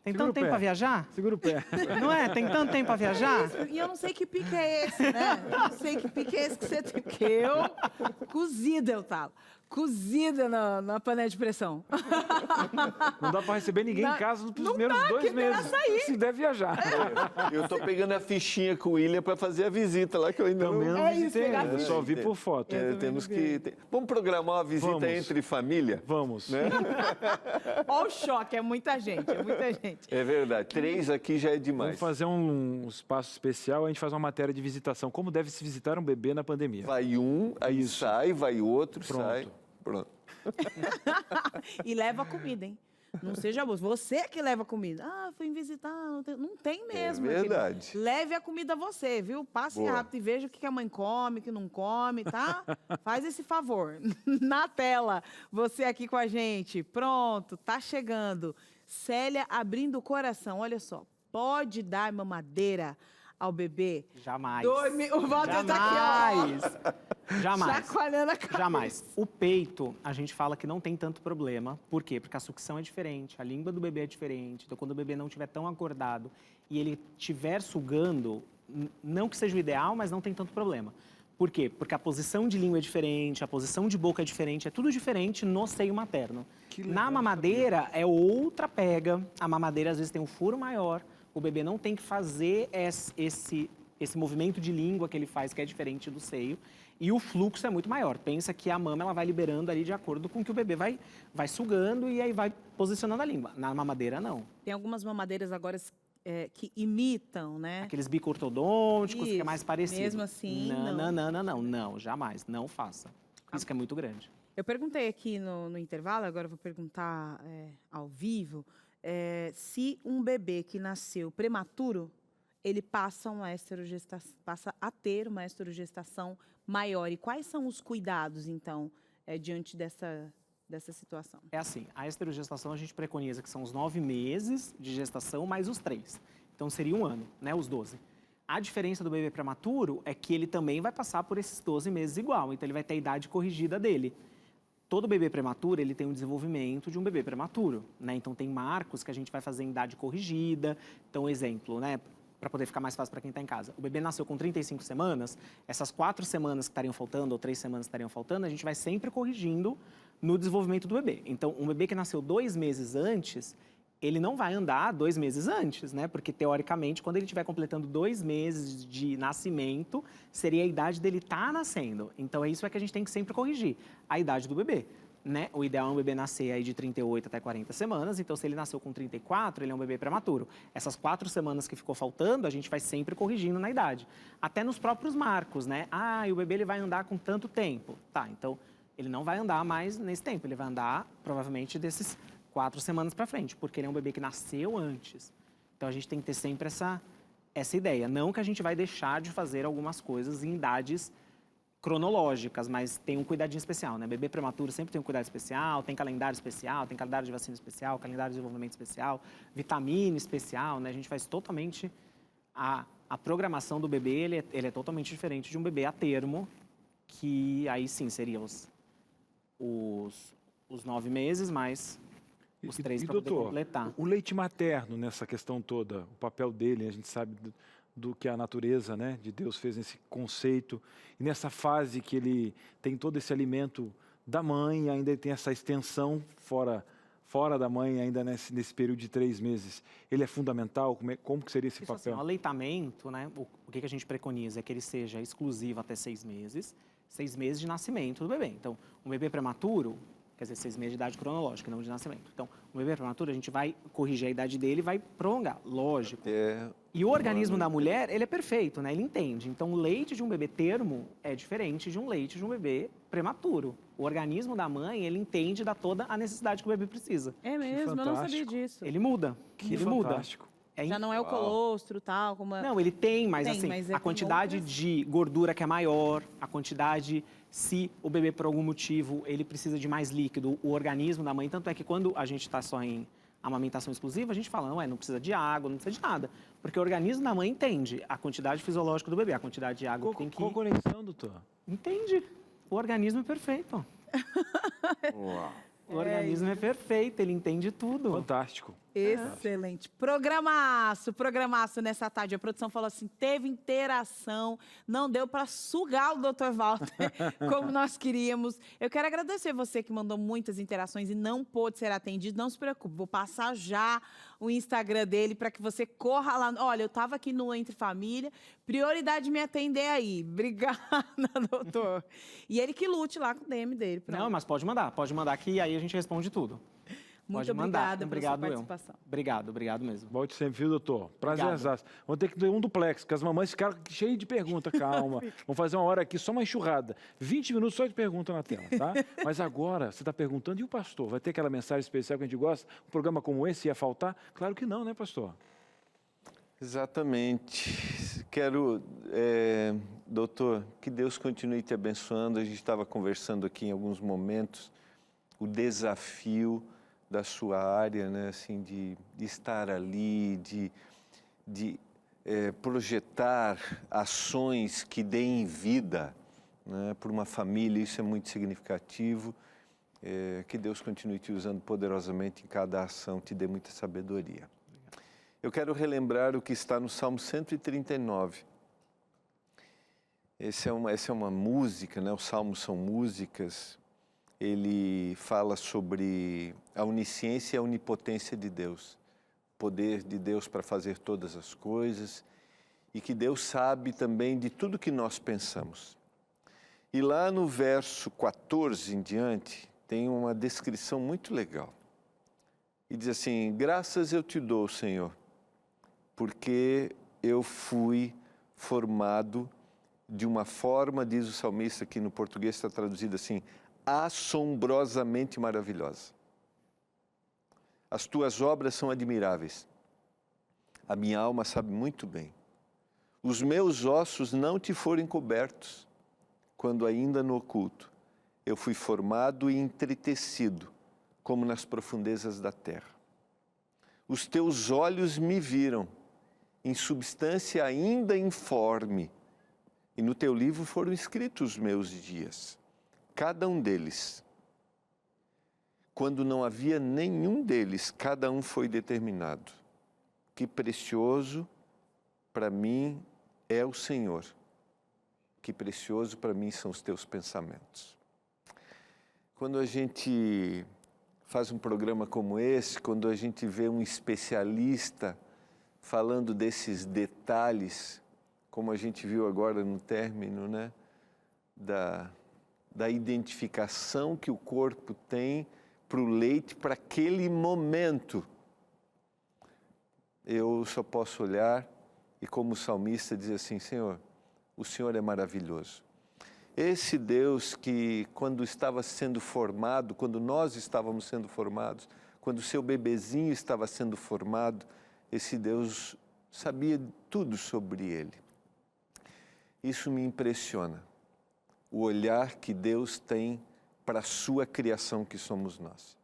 Tem tanto tempo para viajar? Segura o pé. Não é? Tem tanto tempo para viajar? E eu não sei que pique é esse, né? Eu não sei que pique é esse que você tem. Porque cozida eu tava. Cozida na panela de pressão. Não dá para receber ninguém em casa nos primeiros 2 meses. Se der viajar. Eu tô pegando a fichinha com o William para fazer a visita lá, que eu ainda Também não visitei, eu só vi por foto. Temos que... Vamos programar uma visita entre família? Vamos. Né? Olha o choque, é muita gente, É verdade, 3 aqui já é demais. Vamos fazer um espaço especial, a gente faz uma matéria de visitação. Como deve se visitar um bebê na pandemia? Vai um, aí sai, vai outro, sai. Pronto. E leva comida, hein? Não seja abuso. Você que leva comida. Ah, fui visitar. Não tem mesmo. É verdade. Leve a comida você, viu? Passe rápido e veja o que a mãe come, o que não come, tá? Faz esse favor. Na tela, você aqui com a gente. Pronto, tá chegando. Célia abrindo o coração. Olha só. Pode dar mamadeira ao bebê? Jamais. O Walter tá aqui, ó. Jamais. Chacoalhando a cabeça. Jamais. O peito, a gente fala que não tem tanto problema. Por quê? Porque a sucção é diferente, a língua do bebê é diferente. Então, quando o bebê não estiver tão acordado e ele estiver sugando, não que seja o ideal, mas não tem tanto problema. Por quê? Porque a posição de língua é diferente, a posição de boca é diferente, é tudo diferente no seio materno. Na mamadeira é outra pega, a mamadeira às vezes tem um furo maior, o bebê não tem que fazer esse movimento de língua que ele faz, que é diferente do seio, e o fluxo é muito maior. Pensa que a mama ela vai liberando ali de acordo com que o bebê vai sugando e aí vai posicionando a língua. Na mamadeira, não. Tem algumas mamadeiras agora que imitam, né? Aqueles bico ortodônticos, que é mais parecido. Mesmo assim, não, jamais, não faça. Isso que é muito grande. Eu perguntei aqui no intervalo, agora eu vou perguntar ao vivo, se um bebê que nasceu prematuro, ele passa a ter uma esterogestação maior. E quais são os cuidados, então, diante dessa situação? É assim, a esterogestação a gente preconiza que são os 9 meses de gestação mais os 3. Então seria 1 ano, né, os 12. A diferença do bebê prematuro é que ele também vai passar por esses 12 meses igual, então ele vai ter a idade corrigida dele. Todo bebê prematuro, ele tem um desenvolvimento de um bebê prematuro, né? Então tem marcos que a gente vai fazer em idade corrigida. Então, exemplo, né, para poder ficar mais fácil para quem está em casa. O bebê nasceu com 35 semanas, essas 4 semanas que estariam faltando, ou 3 semanas que estariam faltando, a gente vai sempre corrigindo no desenvolvimento do bebê. Então, um bebê que nasceu 2 meses antes, ele não vai andar 2 meses antes, né? Porque, teoricamente, quando ele estiver completando 2 meses de nascimento, seria a idade dele estar nascendo. Então, é isso que a gente tem que sempre corrigir, a idade do bebê. Né? O ideal é um bebê nascer aí de 38 até 40 semanas, então se ele nasceu com 34, ele é um bebê prematuro. Essas 4 semanas que ficou faltando, a gente vai sempre corrigindo na idade. Até nos próprios marcos, né? Ah, e o bebê ele vai andar com tanto tempo. Tá, então ele não vai andar mais nesse tempo, ele vai andar provavelmente desses 4 semanas para frente, porque ele é um bebê que nasceu antes. Então a gente tem que ter sempre essa ideia. Não que a gente vai deixar de fazer algumas coisas em idades cronológicas, mas tem um cuidadinho especial, né? Bebê prematuro sempre tem um cuidado especial, tem calendário especial, tem calendário de vacina especial, calendário de desenvolvimento especial, vitamina especial, né? A gente faz totalmente a programação do bebê, ele é totalmente diferente de um bebê a termo, que aí sim seria os 9 meses, mais os 3 para poder completar. O leite materno nessa questão toda, o papel dele, a gente sabe do que a natureza, né, de Deus fez nesse conceito, e nessa fase que ele tem todo esse alimento da mãe, ainda tem essa extensão fora da mãe, ainda nesse período de 3 meses, ele é fundamental? Como que seria esse papel? Assim, o aleitamento, né, o que a gente preconiza é que ele seja exclusivo até 6 meses, 6 meses de nascimento do bebê. Então, um bebê prematuro, quer dizer, 6 meses de idade cronológica, não de nascimento. Então, um bebê prematuro, a gente vai corrigir a idade dele e vai prolongar, lógico. E o organismo da mulher, ele é perfeito, né? Ele entende. Então, o leite de um bebê termo é diferente de um leite de um bebê prematuro. O organismo da mãe, ele entende toda a necessidade que o bebê precisa. É mesmo, eu não sabia disso. Ele muda. Ele muda. Já não é o colostro, tal, como... Não, ele tem, mas a quantidade de gordura que é maior, a quantidade, se o bebê por algum motivo, ele precisa de mais líquido, o organismo da mãe, tanto é que quando a gente está só em amamentação exclusiva, a gente fala, não precisa de água, não precisa de nada, porque o organismo da mãe entende a quantidade fisiológica do bebê, a quantidade de água que tem que... Qual conexão, doutor? Entende. O organismo é perfeito. Uau. O organismo é perfeito, ele entende tudo. Fantástico. Excelente. Programaço nessa tarde. A produção falou assim, teve interação, não deu para sugar o Dr. Walter como nós queríamos. Eu quero agradecer você que mandou muitas interações e não pôde ser atendido. Não se preocupe, vou passar já o Instagram dele para que você corra lá. Olha, eu estava aqui no Entre Família, prioridade me atender aí. Obrigada, doutor. E ele que lute lá com o DM dele. Pronto. Não, mas pode mandar que aí a gente responde tudo. Muito obrigada pela sua participação. Obrigado mesmo. Volte sempre, viu, doutor? Prazerzaço. Vamos ter que ter um duplex, porque as mamães ficaram cheias de perguntas. Calma. Vamos fazer uma hora aqui, só uma enxurrada. 20 minutos só de pergunta na tela, tá? Mas agora, você está perguntando, e o pastor? Vai ter aquela mensagem especial que a gente gosta? Um programa como esse ia faltar? Claro que não, né, pastor? Exatamente. Quero, doutor, que Deus continue te abençoando. A gente estava conversando aqui em alguns momentos, o desafio da sua área, né, assim, de estar ali, de projetar ações que deem vida, né, para uma família, isso é muito significativo. Que Deus continue te usando poderosamente em cada ação, te dê muita sabedoria. Eu quero relembrar o que está no Salmo 139. Essa é uma música, né? Os salmos são músicas. Ele fala sobre a onisciência e a onipotência de Deus. O poder de Deus para fazer todas as coisas. E que Deus sabe também de tudo que nós pensamos. E lá no verso 14 em diante, tem uma descrição muito legal. E diz assim: graças eu te dou, Senhor, porque eu fui formado de uma forma, diz o salmista, que no português está traduzido assim, assombrosamente maravilhosa. As tuas obras são admiráveis. A minha alma sabe muito bem. Os meus ossos não te foram encobertos, quando ainda no oculto eu fui formado e entretecido, como nas profundezas da terra. Os teus olhos me viram, em substância ainda informe, e no teu livro foram escritos os meus dias, cada um deles. Quando não havia nenhum deles, cada um foi determinado. Que precioso para mim é o Senhor. Que precioso para mim são os teus pensamentos. Quando a gente faz um programa como esse, quando a gente vê um especialista falando desses detalhes, como a gente viu agora no término, né, da identificação que o corpo tem para o leite, para aquele momento, eu só posso olhar e, como salmista, dizer assim: Senhor, o Senhor é maravilhoso. Esse Deus que, quando estava sendo formado, quando nós estávamos sendo formados, quando o seu bebezinho estava sendo formado, esse Deus sabia tudo sobre ele. Isso me impressiona, o olhar que Deus tem para a sua criação, que somos nós.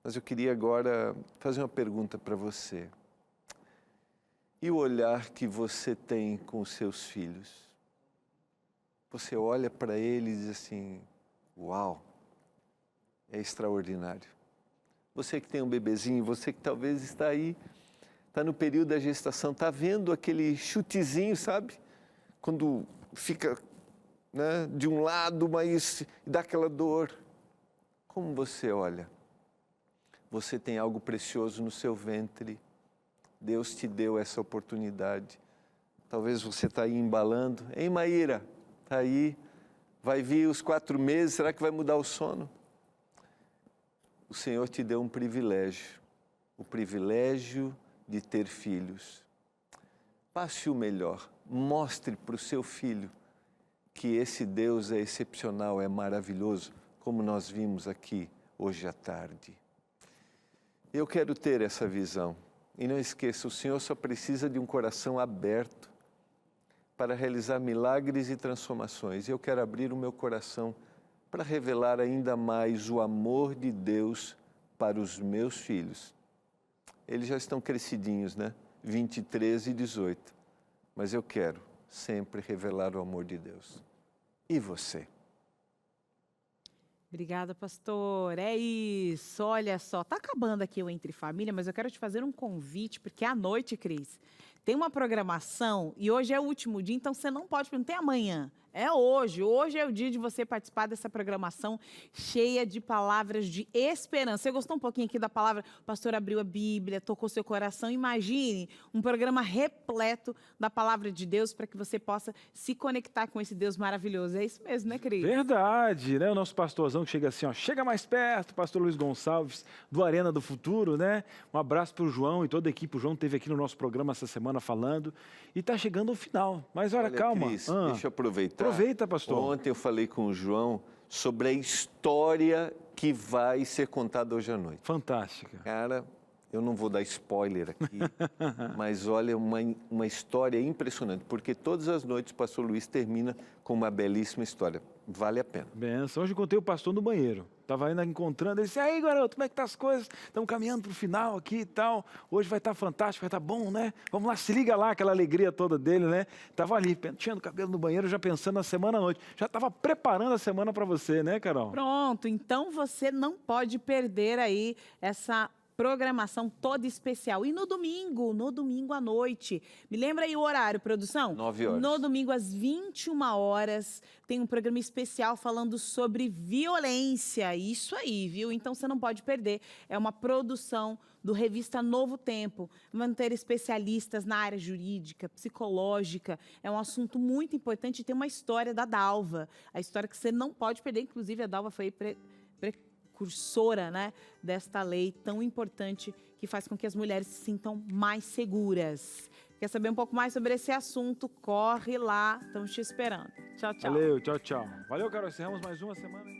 Mas eu queria agora fazer uma pergunta para você. E o olhar que você tem com os seus filhos? Você olha para ele e diz assim: uau, é extraordinário. Você que tem um bebezinho, você que talvez está aí, está no período da gestação, está vendo aquele chutezinho, sabe? Quando fica, né, de um lado, mas dá aquela dor. Como você olha? Você tem algo precioso no seu ventre. Deus te deu essa oportunidade. Talvez você está aí embalando. Ei, Maíra, está aí, vai vir os 4 meses, será que vai mudar o sono? O Senhor te deu um privilégio, o privilégio de ter filhos. Passe o melhor, mostre para o seu filho que esse Deus é excepcional, é maravilhoso, como nós vimos aqui hoje à tarde. Eu quero ter essa visão. E não esqueça, o Senhor só precisa de um coração aberto para realizar milagres e transformações. Eu quero abrir o meu coração para revelar ainda mais o amor de Deus para os meus filhos. Eles já estão crescidinhos, né? 23 e 18. Mas eu quero sempre revelar o amor de Deus. E você? Obrigada, pastor. É isso. Olha só, tá acabando aqui o Entre Família, mas eu quero te fazer um convite, porque à noite, Cris, tem uma programação e hoje é o último dia, então você não pode, não tem amanhã. É hoje. Hoje é o dia de você participar dessa programação cheia de palavras de esperança. Você gostou um pouquinho aqui da palavra? O pastor abriu a Bíblia, tocou seu coração. Imagine um programa repleto da palavra de Deus para que você possa se conectar com esse Deus maravilhoso. É isso mesmo, né, Cris? Verdade, né? O nosso pastorzão que chega assim, ó, chega mais perto, pastor Luiz Gonçalves, do Arena do Futuro, né? Um abraço para o João e toda a equipe. O João esteve aqui no nosso programa essa semana falando e está chegando ao final. Mas olha calma. Cris, deixa eu aproveitar. Aproveita, pastor. Ontem eu falei com o João sobre a história que vai ser contada hoje à noite. Fantástica. Cara, eu não vou dar spoiler aqui, mas olha, uma história impressionante, porque todas as noites o pastor Luiz termina com uma belíssima história. Vale a pena. Benção. Hoje encontrei o pastor no banheiro. Estava ainda encontrando, ele disse: aí, garoto, como é que tá as coisas? Estamos caminhando para o final aqui e tal. Hoje vai estar fantástico, vai estar bom, né? Vamos lá, se liga lá, aquela alegria toda dele, né? Estava ali, penteando o cabelo no banheiro, já pensando na semana à noite. Já estava preparando a semana para você, né, Carol? Pronto, então você não pode perder aí essa programação toda especial. E no domingo à noite, me lembra aí o horário, produção? 9 horas. No domingo, às 21 horas, tem um programa especial falando sobre violência. Isso aí, viu? Então, você não pode perder. É uma produção do Revista Novo Tempo. Vamos ter especialistas na área jurídica, psicológica. É um assunto muito importante e tem uma história da Dalva. A história que você não pode perder. Inclusive, a Dalva foi precursora, né, desta lei tão importante que faz com que as mulheres se sintam mais seguras. Quer saber um pouco mais sobre esse assunto? Corre lá, estamos te esperando. Tchau, tchau. Valeu, tchau, tchau. Valeu, Carol. Encerramos mais uma semana.